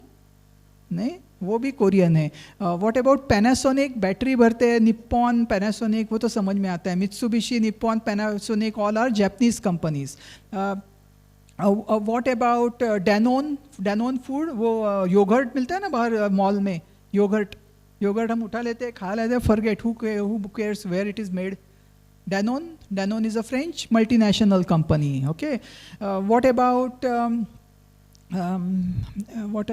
नहीं, वो भी कोरियन है. What about Panasonic? बैटरी भरते हैं. निप्पॉन, पैनासोनिक, वो तो समझ में आता है. Mitsubishi, Nippon, Panasonic, all are Japanese companies. What about Danone? Danone food, वो योगर्ट मिलता है ना बाहर मॉल में. योगर्ट हम उठा लेते हैं, खा लेते हैं, forget who cares where it is made. Danone is a French multinational company. Okay. What about what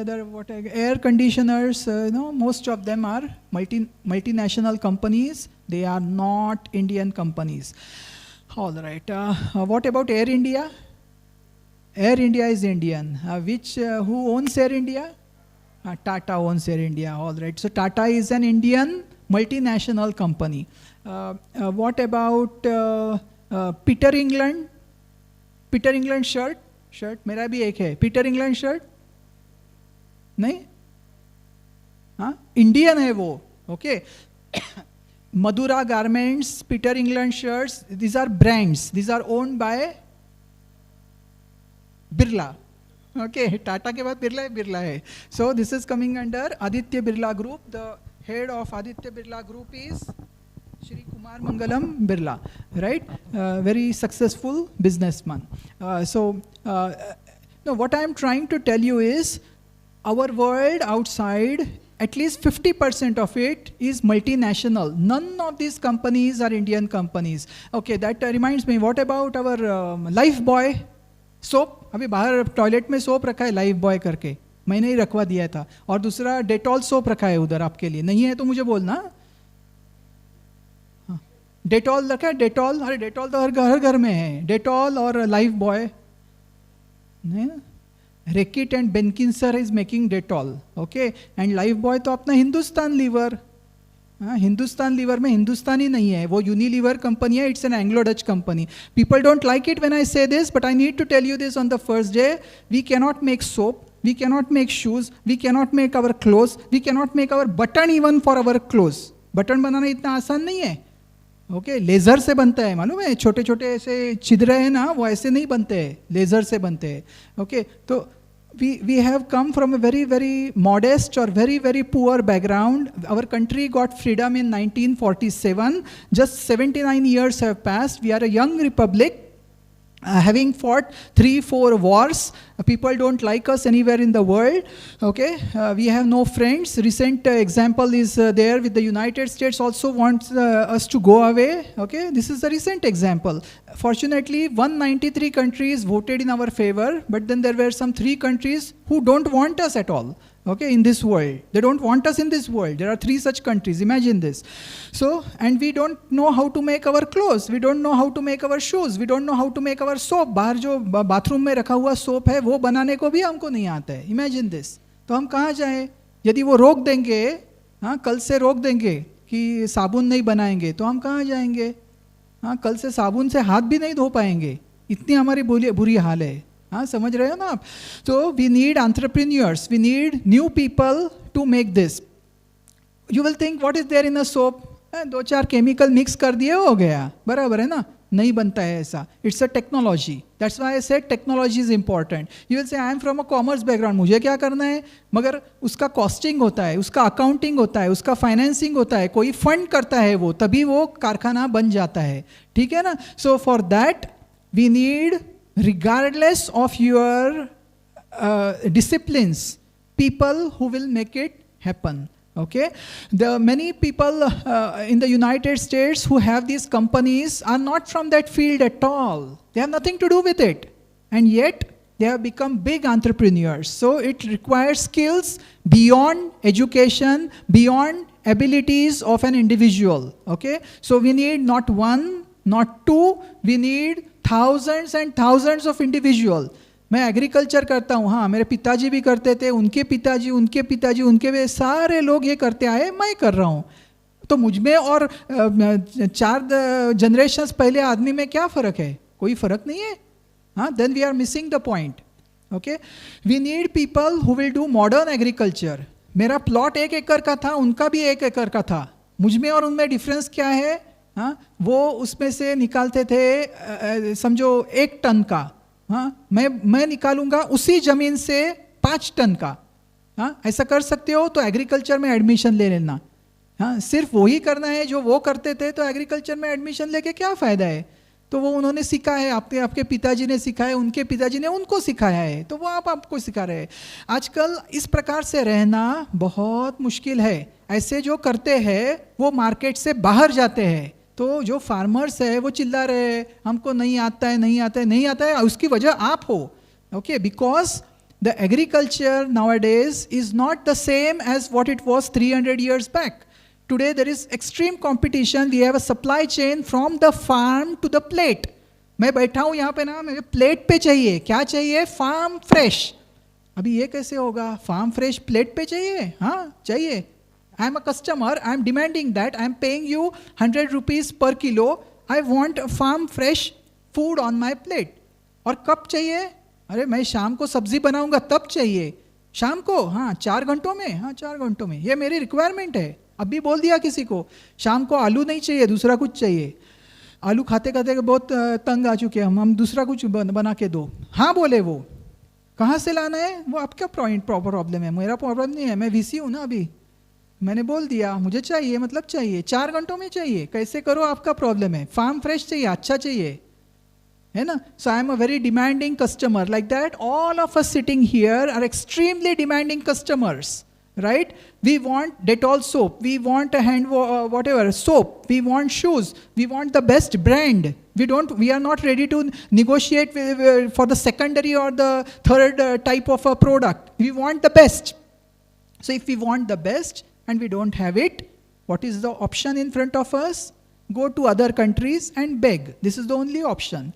air conditioners? Most of them are multinational companies. They are not Indian companies. All right. What about Air India? Air India is Indian. Who owns Air India? Tata owns Air India. All right. So Tata is an Indian multinational company. What about Peter England? Peter England shirt? मेरा भी एक है. Peter England shirt? नहीं? हाँ, Indian है वो. Okay. Madura garments, Peter England shirts. These are brands. These are owned by Birla. Okay, Tata के बाद बिरला है. So this is coming under Aditya Birla Group. The head of Aditya Birla Group is Shri Kumar Mangalam Birla, right? Very successful businessman. No, what I am trying to tell you is, our world outside, at least 50% of it is multinational. None of these companies are Indian companies. Okay, that reminds me, what about our Lifebuoy soap? अभी बाहर toilet में soap रखा है Lifebuoy करके, मैंने ही रखवा दिया था. और दूसरा डेटॉल सोप रखा है उधर आपके लिए. नहीं है तो मुझे बोलना. डेटॉल रखा है, डेटॉल. अरे डेटॉल तो हर घर में है. डेटॉल और Lifebuoy नहीं ना. Reckitt and Benkinser is making Dettol, okay, and Lifebuoy तो अपना हिंदुस्तान लीवर. हाँ, हिंदुस्तान लीवर में हिंदुस्तानी नहीं है, वो यूनिलीवर कंपनी है, it's an Anglo Dutch company. People don't like it when I say this, but I need to tell you this on the first day. We cannot make soap, we cannot make shoes, we cannot make our clothes, we cannot make our button even for our clothes. Button बनाना इतना आसान नहीं है. Okay, laser से बनता है, मालूम है, छोटे छोटे ऐसे छिद्र है ना, वो ऐसे नहीं बनते हैं, लेज़र से बनते हैं. ओके, तो we have come from a very very modest or very very poor background. Our country got freedom in 1947. Just 79 years have passed. We are a young republic. Having fought 3-4 wars, people don't like us anywhere in the world. Okay, we have no friends. Recent example is there with the United States also wants us to go away. Okay, this is the recent example. Fortunately, 193 countries voted in our favor, but then there were some 3 countries who don't want us at all. Okay, in this world, they don't want us in this world. There are 3 such countries, imagine this. So, and we don't know how to make our clothes, we don't know how to make our shoes, we don't know how to make our soap. बाहर जो bathroom में रखा हुआ soap है वो बनाने को भी हमको नहीं आता है. Imagine this. तो हम कहाँ जाएं? यदि वो रोक देंगे, हाँ, कल से रोक देंगे कि साबुन नहीं बनाएंगे, तो हम कहाँ जाएंगे? हाँ, कल से साबुन से हाथ भी नहीं धो पाएंगे, इतनी हमारी बुरी हाल है. हाँ, समझ रहे हो ना आप? तो we need entrepreneurs, we need new people to make this. You will think what is there in a soap, 2-4 chemical mix कर दिए हो गया, बराबर है ना? नहीं बनता है ऐसा. It's a technology. That's why I said technology is important. You will say I am from a commerce background, मुझे क्या करना है? मगर उसका कॉस्टिंग होता है, उसका अकाउंटिंग होता है, उसका फाइनेंसिंग होता है, कोई फंड करता है वो, तभी वो कारखाना बन जाता है. ठीक है ना? So for that we need, regardless of your disciplines, people who will make it happen. Okay, the many people in the United States who have these companies are not from that field at all. They have nothing to do with it, and yet they have become big entrepreneurs. So it requires skills beyond education, beyond abilities of an individual. Okay, so we need not 1, not 2, we need thousands and thousands of individual. मैं agriculture करता हूँ, हाँ, मेरे पिताजी भी करते थे, उनके पिताजी, उनके पिताजी, उनके वे सारे लोग ये करते आए, मैं कर रहा हूँ. तो मुझ में और 4 जनरेशंस पहले आदमी में क्या फ़र्क है? कोई फ़र्क नहीं है. हाँ, then we are missing the point. Okay, we need people who will do modern agriculture. मेरा प्लॉट 1 एकड़ का था, उनका भी 1 एकड़ का था. मुझ में और उनमें डिफरेंस क्या है? हाँ, वो उसमें से निकालते थे समझो 1 टन का. हाँ, मैं निकालूंगा उसी जमीन से 5 टन का. हाँ, ऐसा कर सकते हो तो एग्रीकल्चर में एडमिशन ले लेना. हाँ, सिर्फ वही करना है जो वो करते थे, तो एग्रीकल्चर में एडमिशन लेके क्या फ़ायदा है? तो वो उन्होंने सीखा है, आपके पिताजी ने सीखा है, उनके पिताजी ने उनको सिखाया है, तो वो आपको सिखा रहे हैं. आजकल इस प्रकार से रहना बहुत मुश्किल है. ऐसे जो करते हैं वो मार्केट से बाहर जाते हैं. तो जो फार्मर्स है वो चिल्ला रहे हैं, हमको नहीं आता है, नहीं आता है, नहीं आता है. उसकी वजह आप हो. Okay, because the agriculture nowadays is not the same as what it was 300 years back. Today there is extreme competition. We have a supply chain from the farm to the plate. मैं बैठा हूँ यहाँ पे ना, मुझे plate पे चाहिए. क्या चाहिए? Farm fresh. अभी ये कैसे होगा? फार्म फ्रेश प्लेट पे चाहिए? हाँ, चाहिए. I am a customer, I am demanding that, I am paying you 100 rupees per kilo, I want farm fresh food on my plate. और कब चाहिए? अरे मैं शाम को सब्जी बनाऊंगा तब चाहिए. शाम को? हाँ, 4 घंटों में. हाँ, 4 घंटों में. ये मेरी रिक्वायरमेंट है. अभी बोल दिया किसी को शाम को आलू नहीं चाहिए, दूसरा कुछ चाहिए. आलू खाते खाते बहुत तंग आ चुके हैं हम दूसरा कुछ बना के दो. हाँ बोले वो. कहाँ से लाना है? वो आपका प्रॉब्लम है, मेरा प्रॉब्लम नहीं है. मैं वीसी हूँ ना. अभी मैंने बोल दिया मुझे चाहिए, मतलब चाहिए. 4 घंटों में चाहिए. कैसे करो, आपका प्रॉब्लम है. फार्म फ्रेश चाहिए, अच्छा चाहिए, है ना? So I am a very demanding customer. Like that all of us sitting here are extremely demanding customers, right? We want Dettol soap, we want a whatever soap, we want shoes, we want the best brand. We are not ready to negotiate for the secondary or the third type of a product. We want the best. So if we want the best and we don't have it, what is the option in front of us? Go to other countries and beg. This is the only option.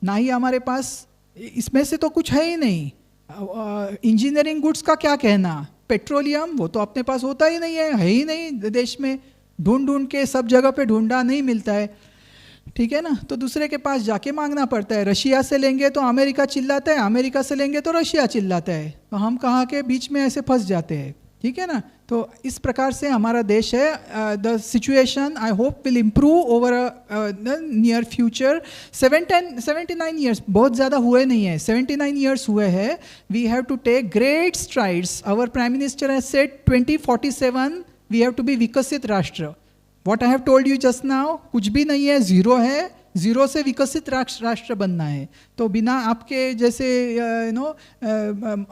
ना ही हमारे पास इसमें से तो कुछ है ही नहीं. Engineering goods का क्या कहना? पेट्रोलियम वो तो अपने पास होता ही नहीं है ही नहीं देश में. ढूंढ ढूंढ के सब जगह पे ढूंढा, नहीं मिलता है, ठीक है ना, तो दूसरे के पास जाके मांगना पड़ता है। रशिया से लेंगे तो अमेरिका चिल्लाता है, अमेरिका से लेंगे तो रशिया चिल्लाता है, तो हम कहाँ के बीच में ऐसे फंस जाते हैं, ठीक है ना। तो इस प्रकार से हमारा देश है। The situation I hope will improve over the near future. 79 years बहुत ज़्यादा हुए नहीं है, 79 ईयर्स हुए हैं। We have to take great strides. Our prime minister has said 2047 we have to be विकसित राष्ट्र। What I have told you just now, कुछ भी नहीं है, ज़ीरो है, ज़ीरो से विकसित राष्ट्र बनना है। तो बिना आपके जैसे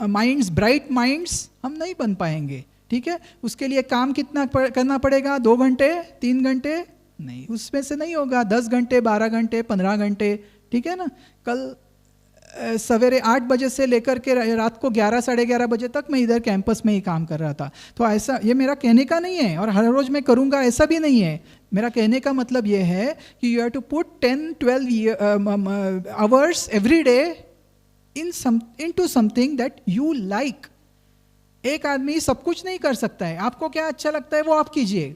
माइंड्स, ब्राइट माइंड्स, हम नहीं बन पाएंगे, ठीक है। उसके लिए काम कितना करना पड़ेगा? 2 घंटे, 3 घंटे नहीं, उसमें से नहीं होगा, 10 घंटे, 12 घंटे, 15 घंटे, ठीक है ना। कल सवेरे 8 बजे से लेकर के रात को 11, साढ़े 11 बजे तक मैं इधर कैंपस में ही काम कर रहा था। तो ऐसा, ये मेरा कहने का नहीं है और हर रोज़ मैं करूँगा ऐसा भी नहीं है। मेरा कहने का मतलब ये है कि you have to put 10-12 hours every day into something that you like. एक आदमी सब कुछ नहीं कर सकता है, आपको क्या अच्छा लगता है वो आप कीजिए,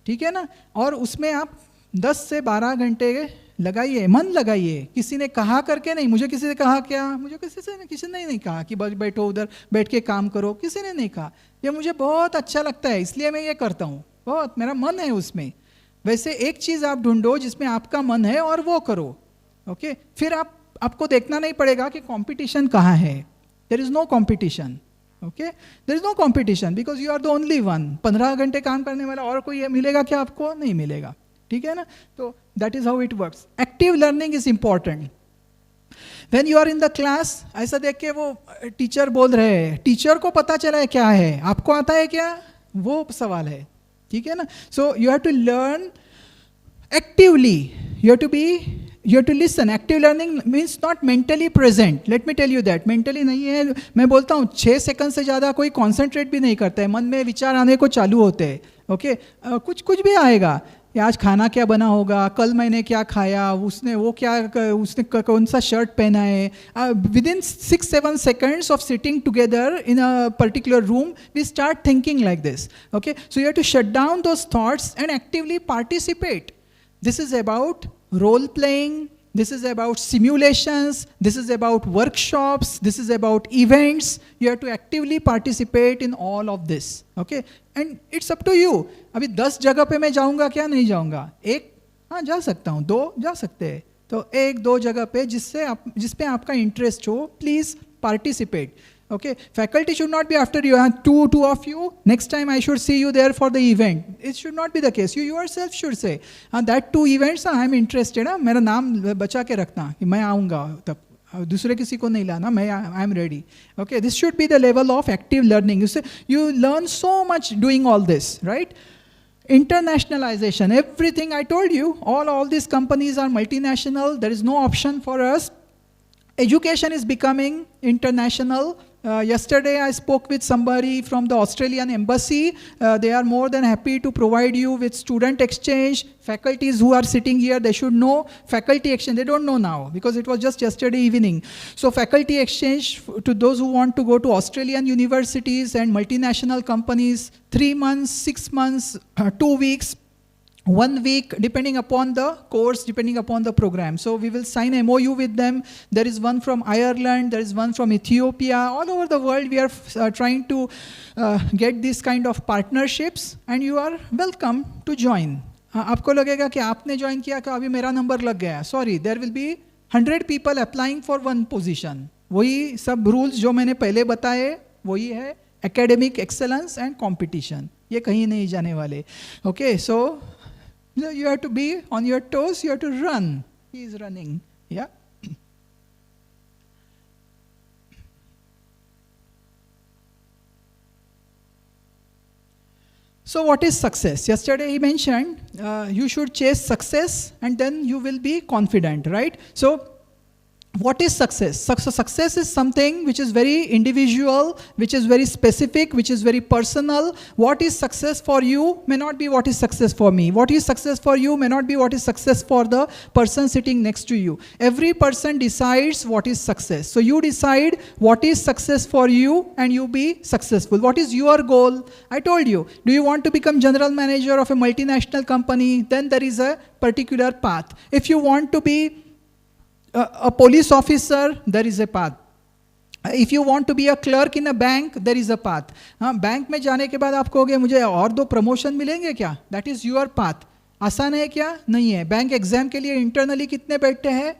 ठीक है ना। और उसमें आप 10 से 12 घंटे लगाइए, मन लगाइए। किसी ने कहा करके नहीं, मुझे किसी ने कहा क्या, मुझे किसी ने नहीं कहा कि बस बैठो उधर बैठ के काम करो, किसी ने नहीं कहा। ये मुझे बहुत अच्छा लगता है इसलिए मैं ये करता हूँ, बहुत मेरा मन है उसमें। वैसे एक चीज़ आप ढूंढो जिसमें आपका मन है और वो करो, ओके। फिर आपको देखना नहीं पड़ेगा कि कंपटीशन कहाँ है। There is no competition, okay, there is no competition because you are the only one. 15 घंटे काम करने वाला और कोई मिलेगा क्या आपको? नहीं मिलेगा, ठीक है ना। तो that is how it works. Active learning is important. When you are in the class, ऐसा देख के वो टीचर बोल रहे हैं, टीचर को पता चला है क्या है, आपको आता है क्या, वो सवाल है, ठीक है ना। So you have to learn actively, you have to listen. Active learning means not mentally present, let me tell you that. Mentally नहीं है, मैं बोलता हूँ 6 सेकंड से ज़्यादा कोई कॉन्सेंट्रेट भी नहीं करता है, मन में विचार आने को चालू होते हैं, ओके। कुछ भी आएगा, आज खाना क्या बना होगा, कल मैंने क्या खाया, उसने कौन सा शर्ट पहना है। Within 6-7 seconds of sitting together in a particular room, we start thinking like this, okay. So you have to shut down those thoughts and actively participate. This is about role playing, this is about simulations, this is about workshops, this is about events. You have to actively participate in all of this, okay. And it's up to you. अभी 10 जगह पे मैं जाऊंगा क्या, नहीं जाऊंगा, एक हाँ जा सकता हूँ, 2 जा सकते हैं। तो 1-2 जगह पे जिसपे आपका इंटरेस्ट हो, please participate, okay. Faculty should not be after you, two of you, next time I should see you there for the event. It should not be the case. You yourself should say, that 2 events I am interested, मेरा नाम बचा के रखना कि मैं आऊँगा, तब दूसरे किसी को नहीं लाना, मैं I am ready, okay. This should be the level of active learning. You learn so much doing all this, right? Internationalization, everything I told you, all these companies are multinational. There is no option for us. Education is becoming international. Yesterday I spoke with somebody from the Australian embassy. They are more than happy to provide you with student exchange. Faculties who are sitting here, they should know faculty exchange. They don't know now because it was just yesterday evening. So faculty exchange to those who want to go to Australian universities and multinational companies, 3 months, 6 months, 2 weeks, 1 week, depending upon the course, depending upon the program. So we will sign MOU with them. There is one from Ireland, there is one from Ethiopia. All over the world we are trying to get this kind of partnerships, and you are welcome to join. आपको लगेगा कि आपने join किया कि अभी मेरा number लग गया. Sorry, there will be 100 people applying for 1 position. वही सब रूल्स जो मैंने पहले बताए वही है. Academic excellence and competition. ये कहीं नहीं जाने वाले. Okay, so you have to be on your toes, you have to run. He is running, yeah. So what is success? Yesterday he mentioned you should chase success and then you will be confident, right? So what is success? Success is something which is very individual, which is very specific, which is very personal. What is success for you may not be what is success for me. What is success for you may not be what is success for the person sitting next to you. Every person decides what is success. So you decide what is success for you and you be successful. What is your goal? I told you, do you want to become general manager of a multinational company? Then there is a particular path. If you want to be a police officer, there is a path. If you want to be a clerk in a bank, there is a path. Bank में जाने के बाद आप कहोगे मुझे और 2 promotion मिलेंगे क्या? That is your path. आसान है क्या? नहीं है. बैंक एग्जाम के लिए इंटरनली कितने बैठते हैं?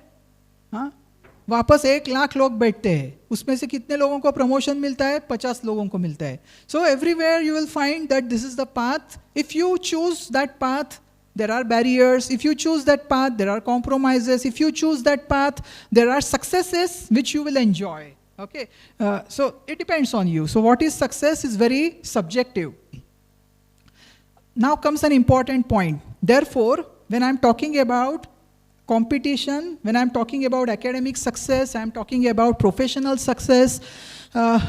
वापस 1 लाख लोग बैठते हैं. उसमें से कितने लोगों को प्रमोशन मिलता है? 50 लोगों को मिलता है. So everywhere you will find that this is the path. If you choose that path, there are barriers. If you choose that path, there are compromises. If you choose that path, there are successes which you will enjoy. Okay, so it depends on you. So what is success is very subjective. Now comes an important point. Therefore, when I'm talking about competition, when I'm talking about academic success, I'm talking about professional success,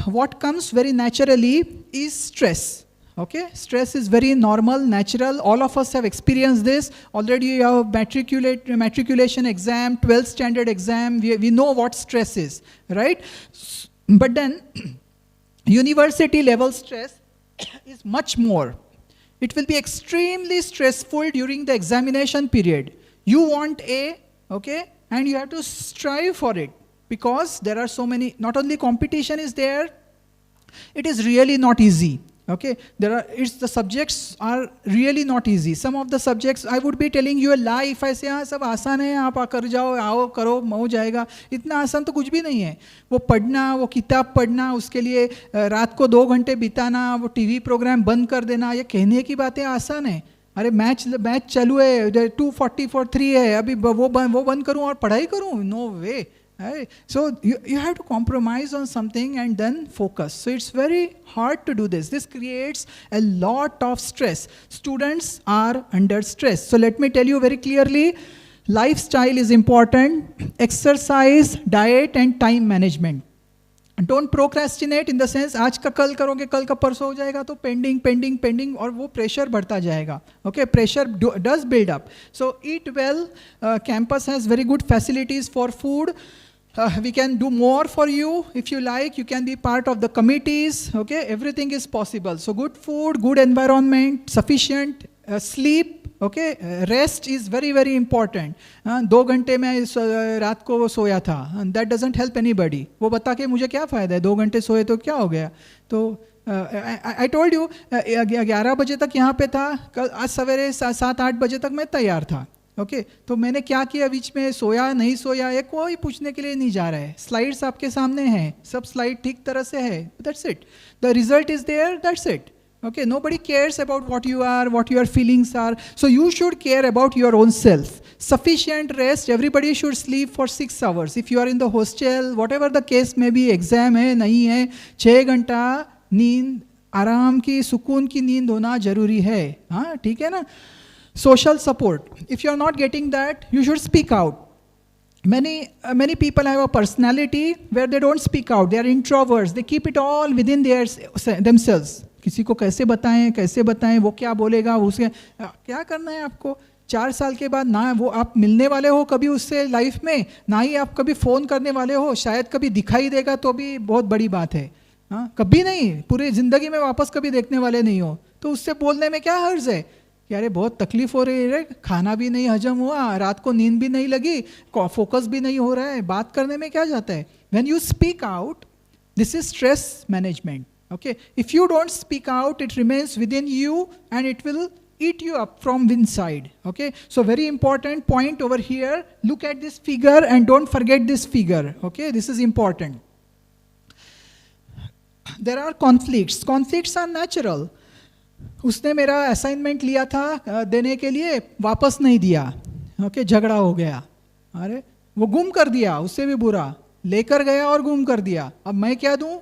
what comes very naturally is stress. Okay, stress is very normal, natural. All of us have experienced this. Already you have matriculation exam, 12th standard exam. We know what stress is, right? But then university level stress is much more. It will be extremely stressful during the examination period. You want A, okay, and you have to strive for it because there are so many, not only competition is there, it is really not easy. Okay, the subjects are really not easy. Some of the subjects, I would be telling you a lie if I say, हाँ सब आसान है, आप कर जाओ, आओ करो, हो जाएगा. इतना आसान तो कुछ भी नहीं है. वो पढ़ना, वो किताब पढ़ना, उसके लिए रात को 2 घंटे बिताना, वो टीवी प्रोग्राम बंद कर देना, ये कहने की बातें आसान है. अरे मैच चालू है, 240 for 3 है, अभी वो बंद करूँ और पढ़ाई करूँ? No way. Right? So you have to compromise on something and then focus. So it's very hard to do this. This creates a lot of stress. Students are under stress. So let me tell you very clearly, lifestyle is important, exercise, diet and time management. Don't procrastinate in the sense आज का कल करोगे, कल का परसों हो जाएगा, तो pending और वो pressure बढ़ता जाएगा. Okay, pressure does build up. So eat well. Campus has very good facilities for food. We can do more for you if you like. You can be part of the committees. Okay, everything is possible. So good food, good environment, sufficient sleep. Okay, rest is very, very important. 2 घंटे मैं रात को सोया था. And that doesn't help anybody. वो बता के मुझे क्या फ़ायदा है? 2 घंटे सोए तो क्या हो गया? तो I told you 11 बजे तक यहाँ पे था. कल आज सवेरे 7-8 बजे तक मैं तैयार था. ओके, तो मैंने क्या किया बीच में? सोया नहीं सोया ये कोई पूछने के लिए नहीं जा रहा है. स्लाइड्स आपके सामने हैं, सब स्लाइड ठीक तरह से है. That's it. The result is there. That's it. Okay, nobody cares about what you are, what your feelings are. So you should care about your own self. Sufficient rest. Everybody should sleep for 6 hours. If you are in the hostel, whatever the case may be, exam है नहीं है, 6 घंटा नींद, आराम की, सुकून की नींद होना जरूरी है. हाँ, ठीक है ना? Social support. If you are not getting that, you should speak out. Many people have a personality where they don't speak out. They are introverts. They keep it all within themselves. किसी को कैसे बताएं, वो क्या बोलेगा, उसके क्या करना है आपको? 4 साल के बाद ना वो आप मिलने वाले हो कभी उससे लाइफ में, ना ही आप कभी फ़ोन करने वाले हो. शायद कभी दिखाई देगा तो भी बहुत बड़ी बात है. हाँ, कभी नहीं, पूरी ज़िंदगी में वापस कभी देखने वाले नहीं हो, तो उससे बोलने में क्या हर्ज है कि अरे बहुत तकलीफ हो रही है, खाना भी नहीं हजम हुआ, रात को नींद भी नहीं लगी, फोकस भी नहीं हो रहा है, बात करने में क्या जाता है? When you speak out, this is stress management. Okay, if you don't speak out, it remains within you and it will eat you up from inside. Okay, so very important point over here. Look at this figure and don't forget this figure. Okay, this is important. There are conflicts. Conflicts are natural. उसने मेरा assignment लिया था देने के लिए, वापस नहीं दिया. Okay, झगड़ा हो गया. अरे वो गुम कर दिया, उससे भी बुरा. लेकर गया और गुम कर दिया. अब मैं क्या दूं?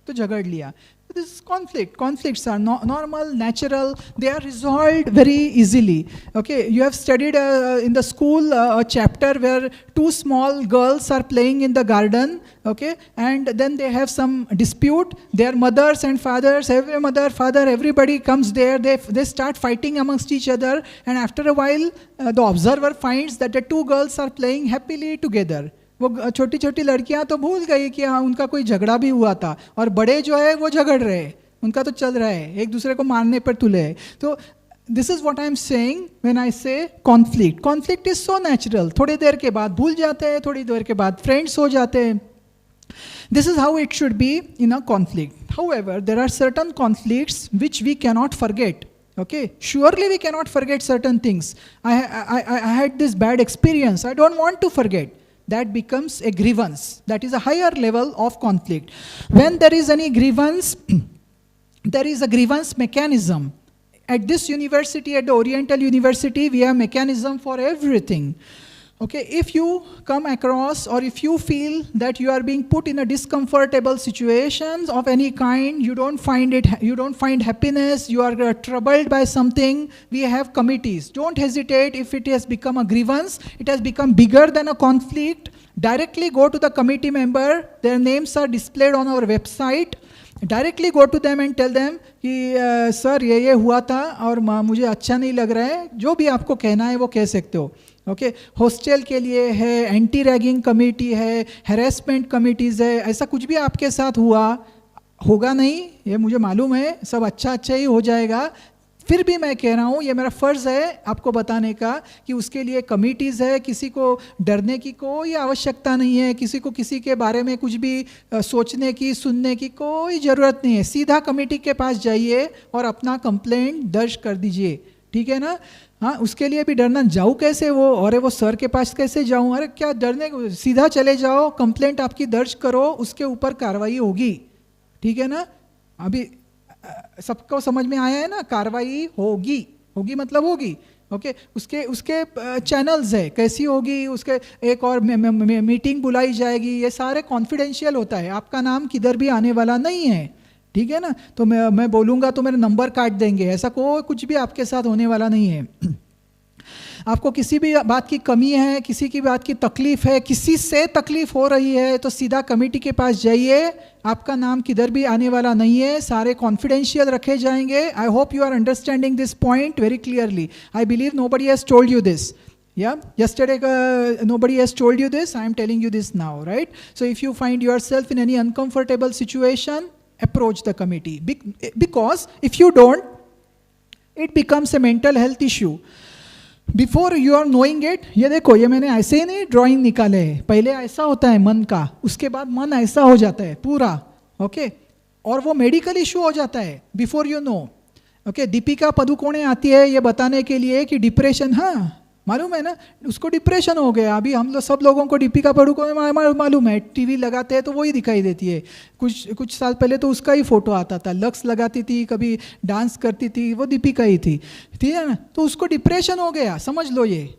तो झगड़ लिया. This is conflict. Conflicts are normal, natural. They are resolved very easily. Okay, you have studied in the school a chapter where two small girls are playing in the garden. Okay, and then they have some dispute. Their mothers and fathers, every mother, father, everybody comes there. They start fighting amongst each other. And after a while, the observer finds that the two girls are playing happily together. वो छोटी छोटी लड़कियां तो भूल गई कि हाँ उनका कोई झगड़ा भी हुआ था, और बड़े जो है वो झगड़ रहे हैं, उनका तो चल रहा है, एक दूसरे को मारने पर तुले है. तो this is what I am saying when I say conflict. Conflict is so natural. थोड़ी देर के बाद भूल जाते हैं, थोड़ी देर के बाद फ्रेंड्स हो जाते हैं. This is how it should be in a conflict. However, there are certain conflicts which we cannot forget. Okay, surely we cannot forget certain things. I had this bad experience. I don't want to forget. That becomes a grievance. That is a higher level of conflict. When there is any grievance, there is a grievance mechanism. At this university, at the Oriental University, we have mechanism for everything. Okay, if you come across or if you feel that you are being put in a discomfortable situations of any kind, you don't find happiness, you are troubled by something, we have committees. Don't hesitate if it has become a grievance, it has become bigger than a conflict. Directly go to the committee member, their names are displayed on our website. Directly go to them and tell them कि sir ये हुआ था और मुझे अच्छा नहीं लग रहा है, जो भी आपको कहना है वो कह सकते हो. ओके, हॉस्टल के लिए है, एंटी रैगिंग कमेटी है, हैरेसमेंट कमिटीज़ है, ऐसा कुछ भी आपके साथ होगा नहीं, ये मुझे मालूम है, सब अच्छा ही हो जाएगा. फिर भी मैं कह रहा हूँ, ये मेरा फ़र्ज़ है आपको बताने का कि उसके लिए कमिटीज़ है. किसी को डरने की कोई आवश्यकता नहीं है, किसी को किसी के बारे में कुछ भी सोचने की सुनने की कोई ज़रूरत नहीं है. सीधा कमेटी के पास जाइए और अपना कंप्लेंट दर्ज कर दीजिए. ठीक है ना? हाँ, उसके लिए भी डरना, जाऊँ कैसे वो सर के पास कैसे जाऊँ, अरे क्या डरने, सीधा चले जाओ, कंप्लेंट आपकी दर्ज करो, उसके ऊपर कार्रवाई होगी. ठीक है ना? अभी सबको समझ में आया है ना? कार्रवाई होगी मतलब होगी. ओके, उसके चैनल्स है, कैसी होगी, उसके एक और मीटिंग बुलाई जाएगी, ये सारे कॉन्फिडेंशियल होता है, आपका नाम किधर भी आने वाला नहीं है. ठीक है ना? तो मैं बोलूँगा तो मेरे नंबर काट देंगे, ऐसा कुछ भी आपके साथ होने वाला नहीं है. आपको किसी भी बात की कमी है, किसी की बात की तकलीफ है, किसी से तकलीफ हो रही है, तो सीधा कमेटी के पास जाइए. आपका नाम किधर भी आने वाला नहीं है, सारे कॉन्फिडेंशियल रखे जाएंगे. I hope you are understanding this point very clearly. I believe nobody has told you this. Yeah, yesterday nobody has told you this. I am telling you this now, right? So if you find yourself in any uncomfortable situation, approach the committee, because if you don't, it becomes a mental health issue. Before you are knowing it, ये देखो, ये मैंने ऐसे ही नहीं drawing निकाले है, पहले ऐसा होता है मन का, उसके बाद मन ऐसा हो जाता है पूरा. ओके, और वो मेडिकल इशू हो जाता है before you know. Okay, Deepika Padukone आती है ये बताने के लिए कि डिप्रेशन, हाँ मालूम है ना, उसको डिप्रेशन हो गया. अभी हम लोग सब लोगों को दीपिका पदुकोणे मालूम है, टीवी लगाते हैं तो वही दिखाई देती है. कुछ साल पहले तो उसका ही फोटो आता था, लक्स लगाती थी, कभी डांस करती थी, वो दीपिका ही थी. ठीक है ना? तो उसको डिप्रेशन हो गया, समझ लो ये.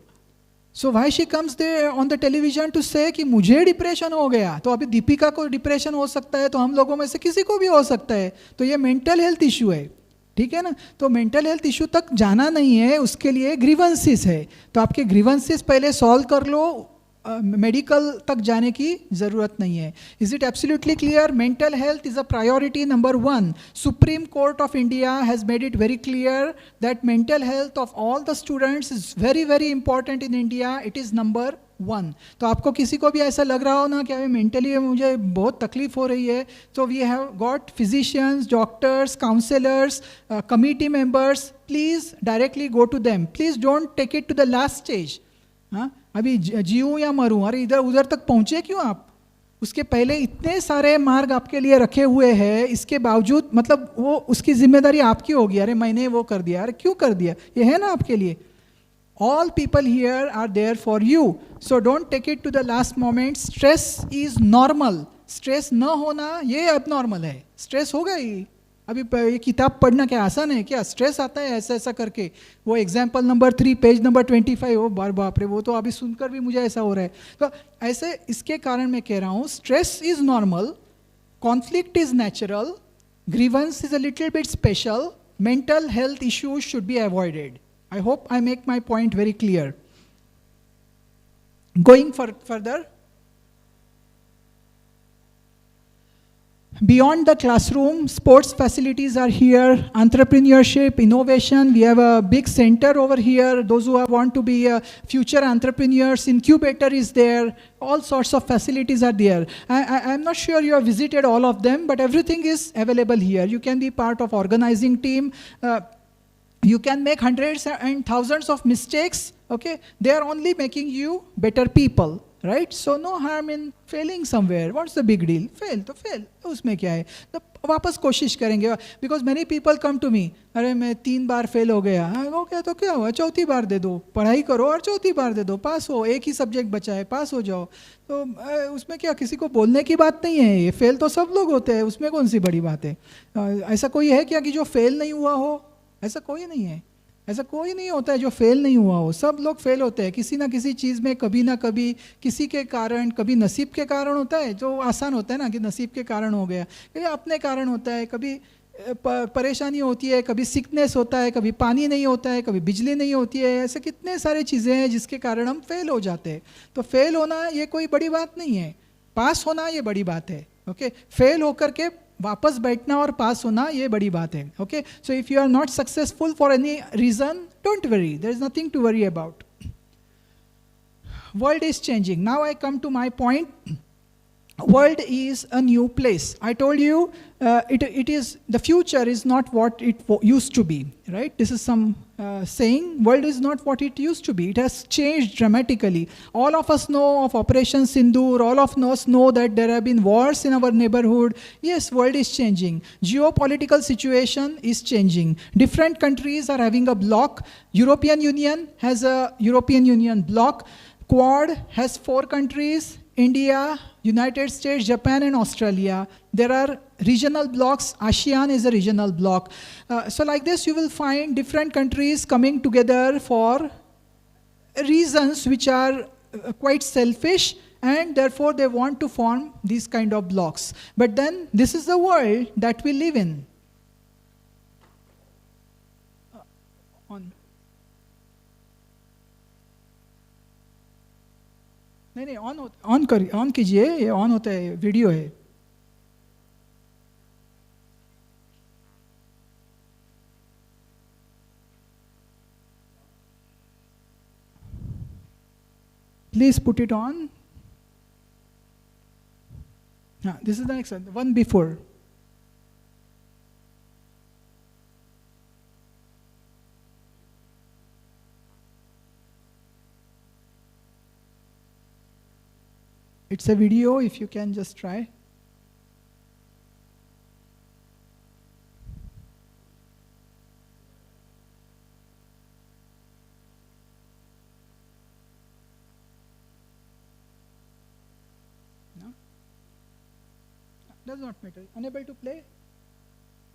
So why she comes there on the television to say कि मुझे डिप्रेशन हो गया. तो अभी दीपिका को डिप्रेशन हो सकता है, तो हम लोगों में से किसी को भी हो सकता है. तो ये मेंटल हेल्थ इशू है. ठीक है ना? तो मेंटल हेल्थ इशू तक जाना नहीं है, उसके लिए ग्रीवेंसेस है. तो आपके ग्रीवेंसेस पहले सॉल्व कर लो, मेडिकल तक जाने की ज़रूरत नहीं है. Is it absolutely clear? Mental health is a priority number 1. Supreme court of India has made it very clear that mental health of all the students is very very important in India. It is number 1. तो आपको किसी को भी ऐसा लग रहा हो ना कि अभी मेंटली मुझे बहुत तकलीफ हो रही है, तो we have got physicians, doctors, counsellors, committee members. Please directly go to them. Please don't take it to the last stage. हाँ, अभी जीऊँ या मरूँ, अरे इधर उधर तक पहुँचे क्यों आप? उसके पहले इतने सारे मार्ग आपके लिए रखे हुए हैं, इसके बावजूद मतलब वो उसकी जिम्मेदारी आपकी होगी. अरे मैंने वो कर दिया, अरे क्यों कर दिया, ये है ना आपके लिए. All people here are there for you. So don't take it to the last moment. Stress is normal. Stress न होना ये abnormal है. Stress होगा ही. अभी ये किताब पढ़ना क्या आसान है क्या? स्ट्रेस आता है ऐसा करके. वो एग्जाम्पल नंबर 3 पेज नंबर 25, वो बाप रे, वो तो अभी सुनकर भी मुझे ऐसा हो रहा है. तो ऐसे इसके कारण मैं कह रहा हूँ, stress is normal, conflict is natural, Grievance is a little bit special. Mental health issues should be avoided. I hope I make my point very clear. Going further, beyond the classroom, sports facilities are here, entrepreneurship, innovation. We have a big center over here. Those who want to be future entrepreneurs, incubator is there. All sorts of facilities are there. I'm not sure you have visited all of them, but everything is available here. You can be part of organizing team. You can make hundreds and thousands of mistakes, okay? They are only making you better people, right? So no harm in failing somewhere. What's the big deal? Fail to fail. उसमें क्या है? तो वापस कोशिश करेंगे. Because many people come to me, अरे मैं 3 बार fail हो गया. वो क्या तो क्या हुआ? 4थी बार दे दो. पढ़ाई करो और 4थी बार दे दो. पास हो. एक ही सब्जेक्ट बचा है. पास हो जाओ. तो उसमें क्या किसी को बोलने की बात नहीं है. ये फेल तो सब लोग होते हैं. उसमें कौन सी बड़ी बात है? ऐसा कोई है क्या कि जो फेल नहीं हुआ हो? ऐसा कोई नहीं है. ऐसा कोई नहीं होता है जो फेल नहीं हुआ हो. सब लोग फेल होते हैं किसी ना किसी चीज़ में, कभी ना कभी, किसी के कारण. कभी नसीब के कारण होता है, जो आसान होता है ना कि नसीब के कारण हो गया. कभी अपने कारण होता है, कभी परेशानी होती है, कभी सिकनेस होता है, कभी पानी नहीं होता है, कभी बिजली नहीं होती है. ऐसे कितने सारे चीज़ें हैं जिसके कारण हम फेल हो जाते हैं. तो फेल होना ये कोई बड़ी बात नहीं है. पास होना ये बड़ी बात है. ओके, फेल होकर के वापस बैठना और पास होना ये बड़ी बात है. Okay, so if you are not successful for any reason, don't worry, there is nothing to worry about. World is changing. Now I come to my point. World is a new place. I told you it is, the future is not what it used to be, right? This is some saying. World is not what it used to be. It has changed dramatically. All of us know of Operation Sindoor. All of us know that there have been wars in our neighborhood. Yes, world is changing. Geopolitical situation is changing. Different countries are having a bloc. European Union has a European Union bloc. Quad has 4 countries: India, United States, Japan, and Australia. There are regional blocs. ASEAN is a regional bloc. So like this, you will find different countries coming together for reasons which are quite selfish, and therefore they want to form these kind of blocs. But then this is the world that we live in. नहीं on कीजिए. ये on होता है, video है. Please put it on. This is the next one, the one before. It's a video, if you can just try. No? Does not matter. Unable to play?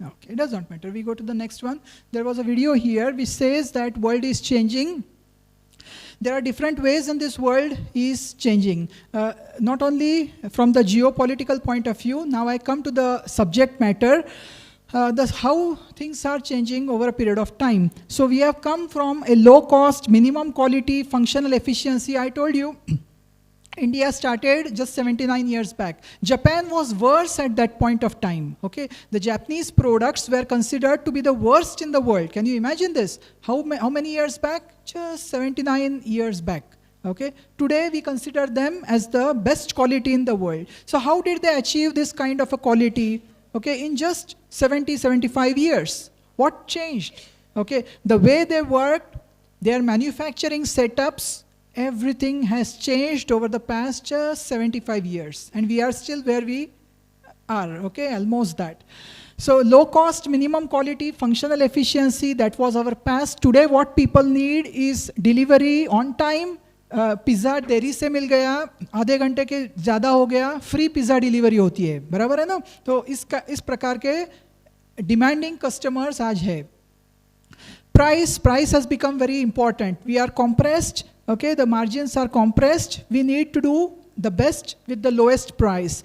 Okay, it does not matter. We go to the next one. There was a video here which says that world is changing. There are different ways in this world is changing. Not only from the geopolitical point of view. Now I come to the subject matter. How things are changing over a period of time. So we have come from a low cost, minimum quality, functional efficiency. I told you, India started just 79 years back. Japan was worse at that point of time. Okay, the Japanese products were considered to be the worst in the world. Can you imagine this? How many years back? Just 79 years back. Okay, today we consider them as the best quality in the world. So how did they achieve this kind of a quality? Okay, in just 75 years. What changed? Okay, the way they worked, their manufacturing setups, everything has changed over the past just 75 years. And we are still where we are, okay, almost that. So low cost, minimum quality, functional efficiency, that was our past. Today what people need is delivery on time. Pizza देरी से मिल गया, आधे घंटे के ज़्यादा हो गया, free pizza delivery होती है. बराबर है ना? तो इस प्रकार के डिमांडिंग कस्टमर्स आज है. Price has become very important. We are compressed. Okay, the margins are compressed. We need to do the best with the lowest price.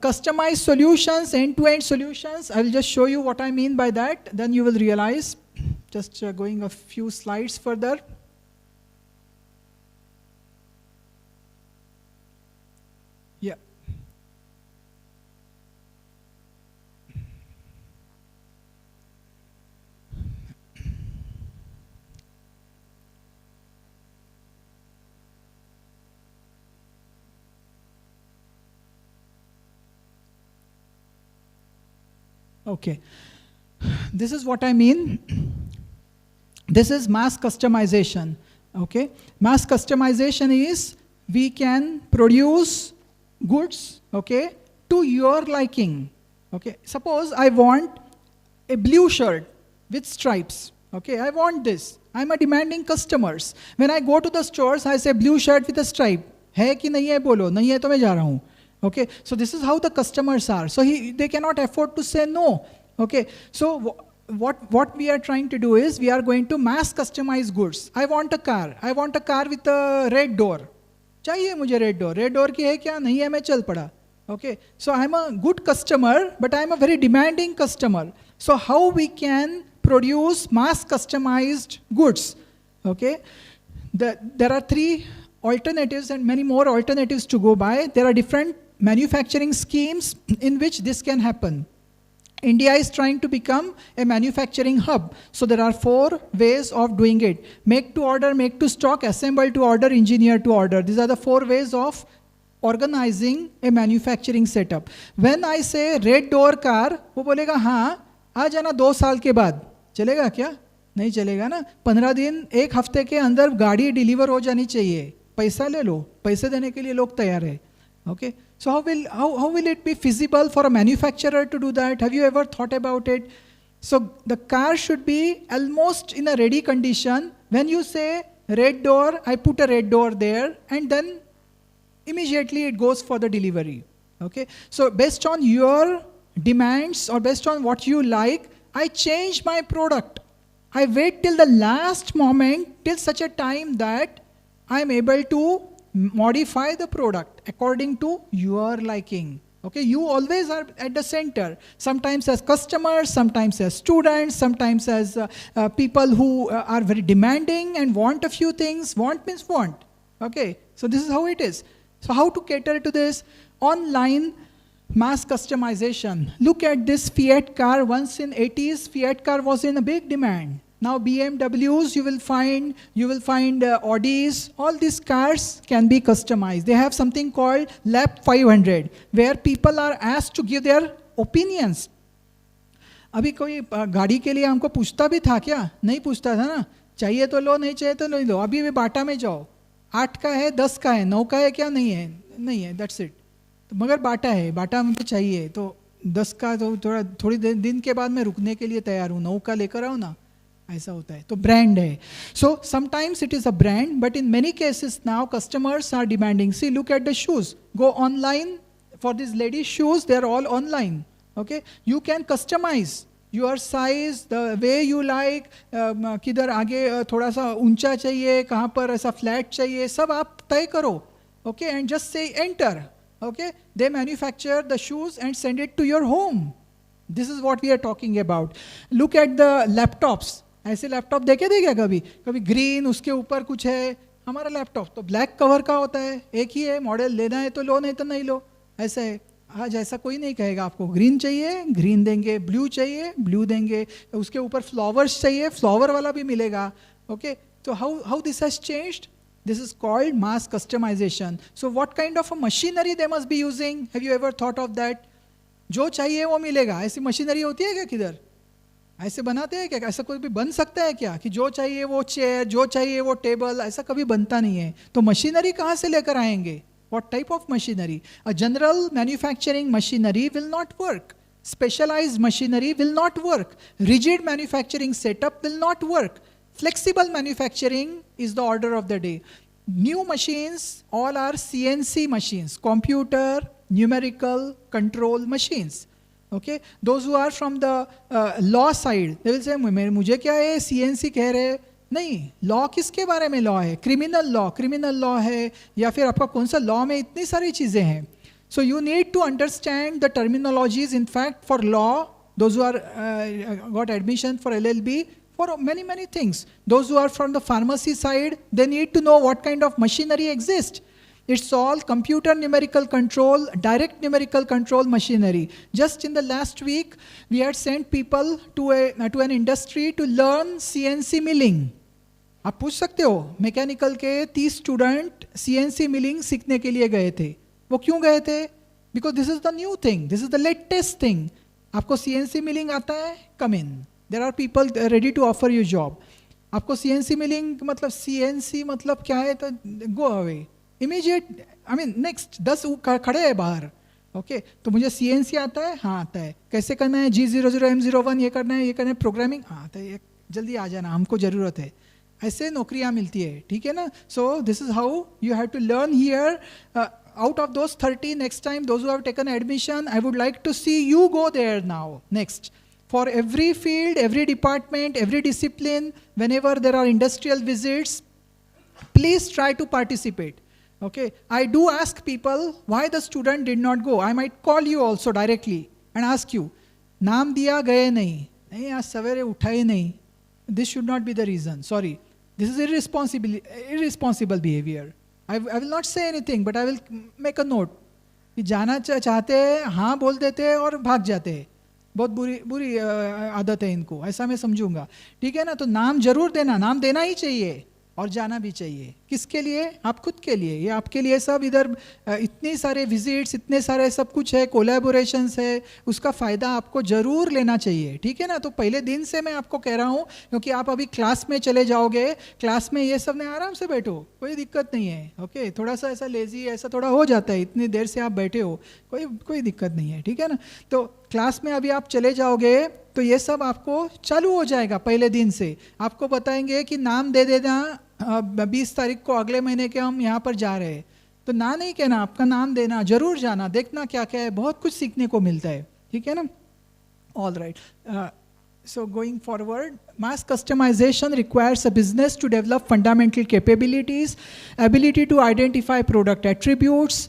Customized solutions, end-to-end solutions. I will just show you what I mean by that. Then you will realize. Just going a few slides further. Yeah. Okay. This is what I mean. This is mass customization. Okay. Mass customization is we can produce goods, okay, to your liking. Okay. Suppose I want a blue shirt with stripes. Okay. I want this. I'm a demanding customers. When I go to the stores, I say blue shirt with a stripe. है कि नहीं है बोलो, नहीं है तो मैं जा रहा हूँ. Okay, so this is how the customers are. So they cannot afford to say no. Okay, so what we are trying to do is we are going to mass customize goods. I want a car. I want a car with a red door. चाहिए मुझे red door. Red door की है क्या? नहीं है मैं चल पड़ा. Okay, so I'm a good customer, but I'm a very demanding customer. So how we can produce mass customized goods? Okay, there are three alternatives and many more alternatives to go by. There are different manufacturing schemes in which this can happen. India is trying to become a manufacturing hub. So there are 4 ways of doing it. Make to order, make to stock, assemble to order, engineer to order. These are the 4 ways of organizing a manufacturing setup. When I say red door car, वो बोलेगा हाँ आ जाना 2 साल के बाद. चलेगा क्या? नहीं चलेगा ना. 15 दिन 1 हफ्ते के अंदर गाड़ी डिलीवर हो जानी चाहिए. पैसा ले लो. पैसे देने के लिए लोग तैयार है. Okay, so how will it be feasible for a manufacturer to do that? Have you ever thought about it? So the car should be almost in a ready condition. When you say red door, I put a red door there, and then immediately it goes for the delivery. Okay, so based on your demands or based on what you like, I change my product. I wait till the last moment, till such a time that I am able to modify the product according to your liking. Okay, you always are at the center, sometimes as customers, sometimes as students, sometimes as people who are very demanding and want a few things. Want means want. Okay, so this is how it is. So how to cater to this? Online mass customization. Look at this Fiat car. Once in 80s, Fiat car was in a big demand. Now BMWs, you will find Audis, all these cars can be customized. They have something called Lab 500, where people are asked to give their opinions. अभी कोई गाड़ी के लिए हमको पूछता भी था क्या? नहीं पूछता था ना. चाहिए तो लो, नहीं चाहिए तो नहीं लो. अभी भी बाटा में जाओ. 8 का है, 10 का है, 9 का है क्या? नहीं है, नहीं है, that's it. तो मगर बाटा है, बाटा मुझे चाहिए, तो 10 का तो थोड़ी दिन के बाद मैं रुकने के लिए तैयार हूँ. 9 का लेकर आओ ना. ऐसा होता है. तो ब्रांड है. So sometimes it is a brand, but in many cases now customers are demanding. See look at the shoes. Go online for this ladies shoes. They are all online. Okay, you can customize your size the way you like. किधर आगे थोड़ा सा ऊंचा चाहिए, कहाँ पर ऐसा flat चाहिए, सब आप तय करो. Okay, and just say enter. Okay, they manufacture the shoes and send it to your home. This is what we are talking about. Look at the laptops. ऐसे लैपटॉप देखे थे क्या कभी? कभी ग्रीन, उसके ऊपर कुछ है. हमारा लैपटॉप तो ब्लैक कवर का होता है. एक ही है मॉडल. लेना है तो लो, नहीं तो नहीं लो. ऐसा है. आज ऐसा कोई नहीं कहेगा आपको ग्रीन चाहिए, ग्रीन देंगे. ब्लू चाहिए, ब्लू देंगे. उसके ऊपर फ्लावर्स चाहिए, फ्लावर वाला भी मिलेगा. ओके, तो how this has changed? This is called mass customization. So what kind of a machinery they must be using? Have you ever thought of that? जो चाहिए वो मिलेगा. ऐसी मशीनरी होती है क्या किधर? ऐसे बनाते हैं क्या? ऐसा कोई भी बन सकता है क्या कि जो चाहिए वो चेयर, जो चाहिए वो टेबल? ऐसा कभी बनता नहीं है. तो मशीनरी कहाँ से लेकर आएंगे? What type of machinery? A general manufacturing machinery will not work. Specialized machinery will not work. Rigid manufacturing setup will not work. Flexible manufacturing is the order of the day. New machines all are CNC machines, computer numerical control machines. Okay, those who are from the law side, they will say मुझे क्या है, CNC कह रहे हैं. नहीं, law किसके बारे में लॉ है? क्रिमिनल लॉ है, या फिर आपका कौन सा लॉ में इतनी सारी चीज़ें हैं. So you need to understand the terminologies. In fact, for law, those who are got admission for LLB, for many things. Those who are from the pharmacy side, they need to know what kind of machinery exists. It's all computer numerical control, direct numerical control machinery. Just in the last week, we had sent people to an industry to learn CNC milling. आप पूछ सकते हो, mechanical के 30 student CNC milling सीखने के लिए गए थे. वो क्यों गए थे? Because this is the new thing, this is the latest thing. आपको CNC मिलिंग आता है, come in. There are people ready to offer you job. आपको CNC मिलिंग मतलब CNC मतलब क्या है, तो go away immediate. I mean next 10 खड़े हैं बाहर. ओके तो मुझे CNC आता है, हाँ आता है. कैसे करना है, G00 M01 ये करना है, प्रोग्रामिंग हाँ आता है. जल्दी आ जाना, हमको ज़रूरत है. ऐसे नौकरियाँ मिलती है, ठीक है ना. So this is how you have to learn here. Out of those 30, next time, those who have taken admission, I would like to see you go there now, next. For every field, every department, every discipline, whenever there are industrial visits, please try to participate. Okay, I do ask people why the student did not go. I might call you also directly and ask you, नाम दिया गए नहीं आज सवेरे उठाए नहीं. This should not be the reason, sorry. This is irresponsible behavior. I will not say anything, but I will make a note. कि जाना चाहते हैं, हाँ बोल देते हैं और भाग जाते हैं. बहुत बुरी आदत है इनको, ऐसा मैं समझूंगा. ठीक है ना. तो नाम जरूर देना, नाम देना ही चाहिए और जाना भी चाहिए. किसके लिए? आप खुद के लिए. ये आपके लिए सब इधर इतने सारे विजिट्स, इतने सारे सब कुछ है, कोलैबोरेशंस है, उसका फ़ायदा आपको ज़रूर लेना चाहिए. ठीक है ना. तो पहले दिन से मैं आपको कह रहा हूँ, क्योंकि आप अभी क्लास में चले जाओगे, क्लास में ये सब ने आराम से बैठो, कोई दिक्कत नहीं है. ओके थोड़ा सा ऐसा लेजी ऐसा थोड़ा हो जाता है, इतनी देर से आप बैठे हो, कोई दिक्कत नहीं है. ठीक है ना. तो क्लास में अभी आप चले जाओगे तो ये सब आपको चालू हो जाएगा. पहले दिन से आपको बताएंगे कि नाम दे देना, 20 तारीख को अगले महीने के हम यहाँ पर जा रहे हैं. तो ना नहीं कहना, आपका नाम देना, जरूर जाना, देखना क्या क्या है, बहुत कुछ सीखने को मिलता है. ठीक है ना. All right. So going forward, mass customization requires a business to develop fundamental capabilities, ability to identify product attributes,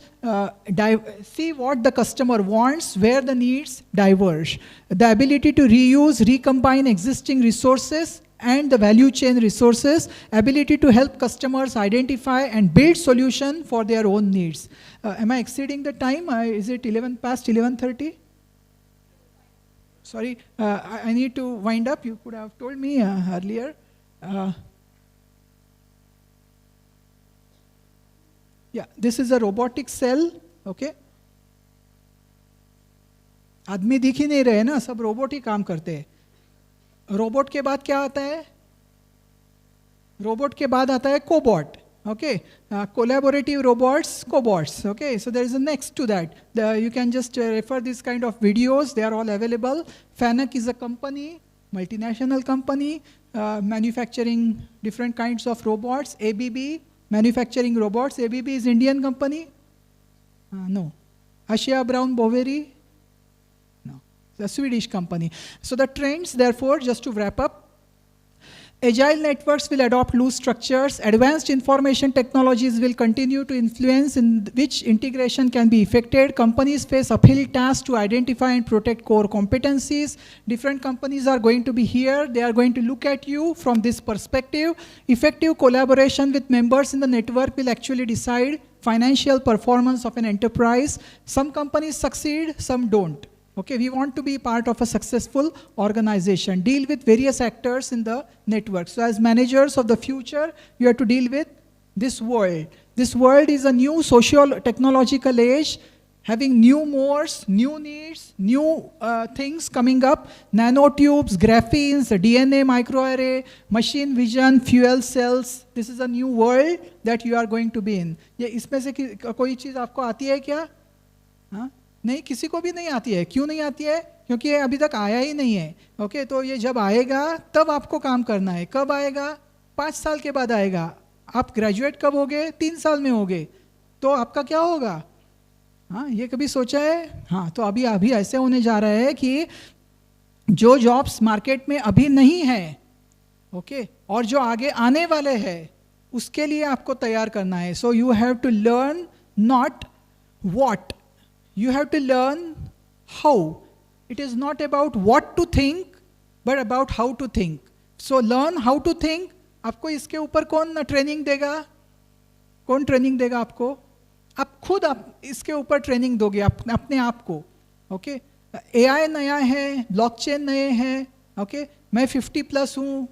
see what the customer wants, where the needs diverge, the ability to reuse, recombine existing resources and the value chain resources, ability to help customers identify and build solution for their own needs. Am I exceeding the time? Is it 11:30? Sorry, I need to wind up. You could have told me earlier. Yeah, this is a robotic cell. Okay. आदमी दिख ही नहीं रहे ना, सब robot ही काम करते हैं. Robot के बाद क्या आता है? रोबोट के बाद आता है कोबॉट. Okay, collaborative robots, cobots. Okay, so there is a next to that. You can just refer these kind of videos. They are all available. Fanuc is a company, multinational company, manufacturing different kinds of robots. ABB, manufacturing robots. ABB is Indian company? No. Asia Brown Boveri? No. It's a Swedish company. So the trends, therefore, just to wrap up, agile networks will adopt loose structures. Advanced information technologies will continue to influence in which integration can be effected. Companies face uphill tasks to identify and protect core competencies. Different companies are going to be here. They are going to look at you from this perspective. Effective collaboration with members in the network will actually decide financial performance of an enterprise. Some companies succeed, some don't. Okay, we want to be part of a successful organization, deal with various actors in the network. So as managers of the future, you have to deal with this world. This world is a new socio-technological age, having new mores, new needs, new things coming up, nanotubes, graphenes, DNA microarray, machine vision, fuel cells. This is a new world that you are going to be in. ये इसमें से कोई चीज़ आपको आती है क्या? हाँ? नहीं, किसी को भी नहीं आती है. क्यों नहीं आती है? क्योंकि ये अभी तक आया ही नहीं है. ओके, तो ये जब आएगा तब आपको काम करना है. कब आएगा? 5 साल के बाद आएगा. आप ग्रेजुएट कब होगे? 3 साल में होगे. तो आपका क्या होगा? हाँ, ये कभी सोचा है? हाँ, तो अभी ऐसे होने जा रहा है कि जो जॉब्स मार्केट में अभी नहीं है, ओके, और जो आगे आने वाले हैं, उसके लिए आपको तैयार करना है. So you have to learn not what, You have to learn how. It is not about what to think, but about how to think. So learn how to think. आपको इसके ऊपर कौन ट्रेनिंग देगा? कौन ट्रेनिंग देगा आपको? आप खुद आप इसके ऊपर ट्रेनिंग दोगे अपने आप को. ओके, एआई नया है, ब्लॉकचेन नए हैं. ओके, मैं 50+ हूँ.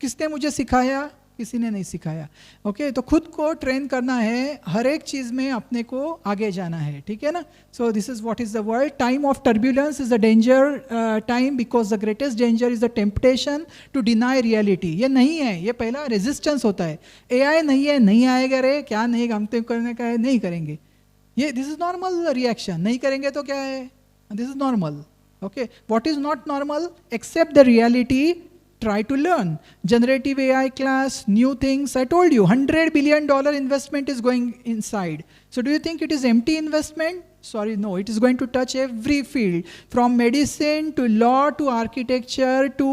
किसने मुझे सिखाया? किसी ने नहीं सिखाया. ओके, तो खुद को ट्रेन करना है, हर एक चीज में अपने को आगे जाना है. ठीक है ना? So this is what is the world. Time of turbulence is the danger time, because the greatest danger is the temptation to deny reality. ये नहीं है, ये पहला रेजिस्टेंस होता है. एआई नहीं है, नहीं आएगा रे, क्या नहीं, हम तो करने का है, नहीं करेंगे. ये दिस इज नॉर्मल रिएक्शन. नहीं करेंगे तो क्या है? This is normal. Okay, what is not normal? Accept the reality. Try to learn. Generative AI class, new things. I told you, $100 billion investment is going inside. So do you think it is empty investment? Sorry, no. It is going to touch every field, from medicine to law to architecture to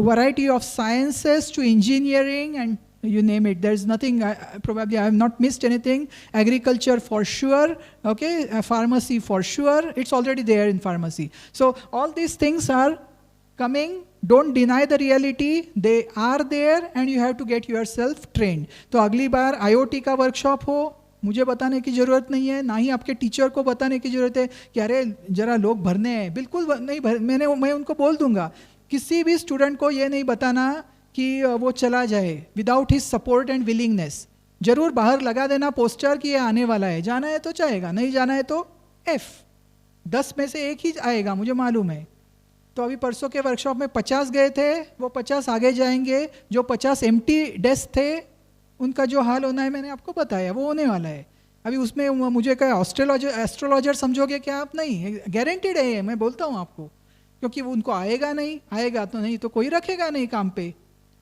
variety of sciences to engineering, and you name it. There is nothing, probably I have not missed anything. Agriculture for sure, okay, pharmacy for sure. It's already there in pharmacy. So all these things are coming. Don't deny the reality. They are there and you have to get yourself trained. तो अगली बार IoT का workshop हो, मुझे बताने की ज़रूरत नहीं है, ना ही आपके टीचर को बताने की ज़रूरत है कि अरे जरा लोग भरने हैं. बिल्कुल नहीं मैं उनको बोल दूंगा. किसी भी स्टूडेंट को ये नहीं बताना कि वो चला जाए without his support and willingness. जरूर बाहर लगा देना पोस्टर कि ये आने वाला है. जाना है तो जाएगा, नहीं जाना है तो F. 10 में से एक ही आएगा, मुझे मालूम है. तो अभी परसों के वर्कशॉप में 50 गए थे, वो 50 आगे जाएंगे. जो 50 एम्प्टी डेस्क थे, उनका जो हाल होना है मैंने आपको बताया, वो होने वाला है. अभी उसमें मुझे क्या एस्ट्रोलॉजर समझोगे क्या आप? नहीं, गारंटीड है, मैं बोलता हूँ आपको. क्योंकि वो उनको आएगा नहीं, आएगा तो नहीं तो कोई रखेगा नहीं काम पे.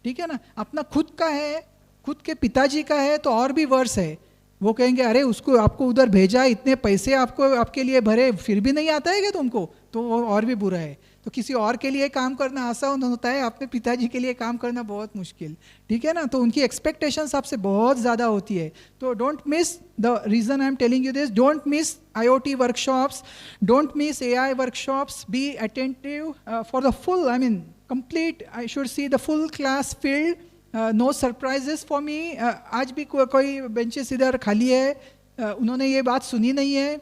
ठीक है ना? अपना खुद का है, खुद के पिताजी का है तो और भी वर्स है. वो कहेंगे अरे उसको आपको उधर भेजा, इतने पैसे आपको आपके लिए भरे, फिर भी नहीं आता है क्या तुमको? तो वो और भी बुरा है. तो किसी और के लिए काम करना आसान होता है, अपने पिताजी के लिए काम करना बहुत मुश्किल. ठीक है ना? तो उनकी एक्सपेक्टेशंस आपसे बहुत ज़्यादा होती है. तो don't miss the reason I am telling you this. Don't miss IoT workshops, don't miss AI workshops. Be attentive for the full, I mean complete, I should see the full class field. No surprises for me. आज भी कोई benches इधर खाली है, उन्होंने ये बात सुनी नहीं है,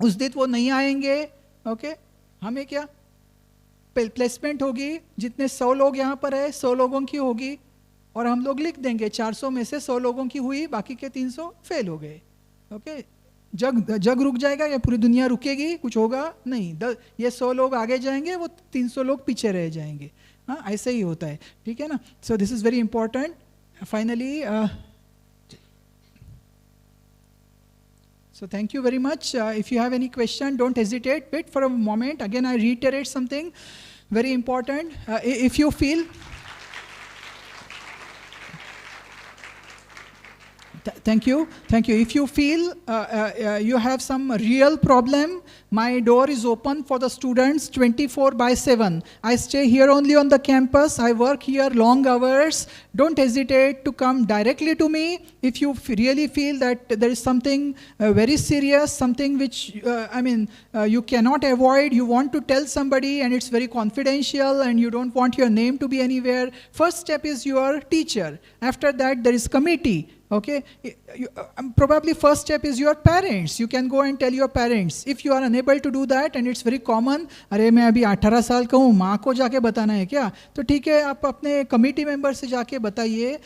उस दिन वो नहीं आएंगे. ओके, हमें क्या प्लेसमेंट होगी, जितने 100 लोग यहाँ पर है 100 लोगों की होगी, और हम लोग लिख देंगे 400 में से 100 लोगों की हुई, बाकी के 300 फेल हो गए. ओके, जग रुक जाएगा या पूरी दुनिया रुकेगी? कुछ होगा नहीं. ये 100 लोग आगे जाएंगे, वो 300 लोग पीछे रह जाएंगे. हाँ, ऐसे ही होता है. ठीक है ना? So this is very important. Finally, so thank you very much. If you have any question, don't hesitate. Wait for a moment. Again, I reiterate something very important. If you feel thank you. If you feel you have some real problem, my door is open for the students 24/7. I stay here only on the campus. I work here long hours. Don't hesitate to come directly to me if you really feel that there is something very serious, something which you cannot avoid. You want to tell somebody and it's very confidential and you don't want your name to be anywhere. First step is your teacher. After that, there is committee. Okay, probably first step is your parents. You can go and tell your parents. If you are unable to do that, and it's very common, अरे मैं अभी 18 साल का हूँ, माँ को जाके बताना है क्या? तो ठीक है, आप अपने कमिटी मेंबर से जाके बताइए.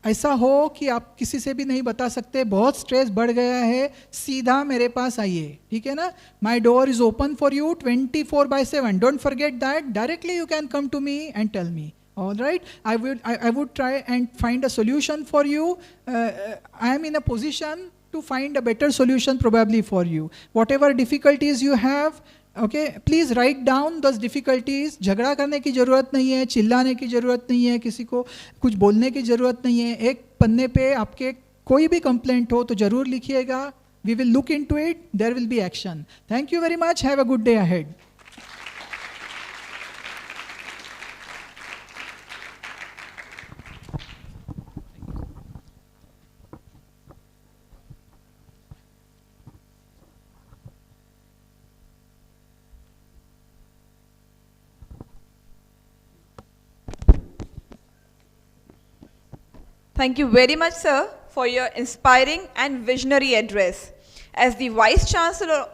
ऐसा हो कि आप किसी से भी नहीं बता सकते, बहुत स्ट्रेस बढ़ गया है, सीधा मेरे पास आइए. ठीक है ना? My door is open for you 24/7. Don't forget that. Directly you can come to me and tell me. All right, I would try and find a solution for you. I am in a position to find a better solution probably for you. Whatever difficulties you have, okay, please write down those difficulties. झगड़ा करने की ज़रूरत नहीं है, चिल्लाने की ज़रूरत नहीं है, किसी को कुछ बोलने की ज़रूरत नहीं है. एक पन्ने पे आपके कोई भी कंप्लेंट हो तो ज़रूर लिखिएगा. We will look into it. There will be action. Thank you very much. Have a good day ahead. Thank you very much, sir, for your inspiring and visionary address. As the Vice Chancellor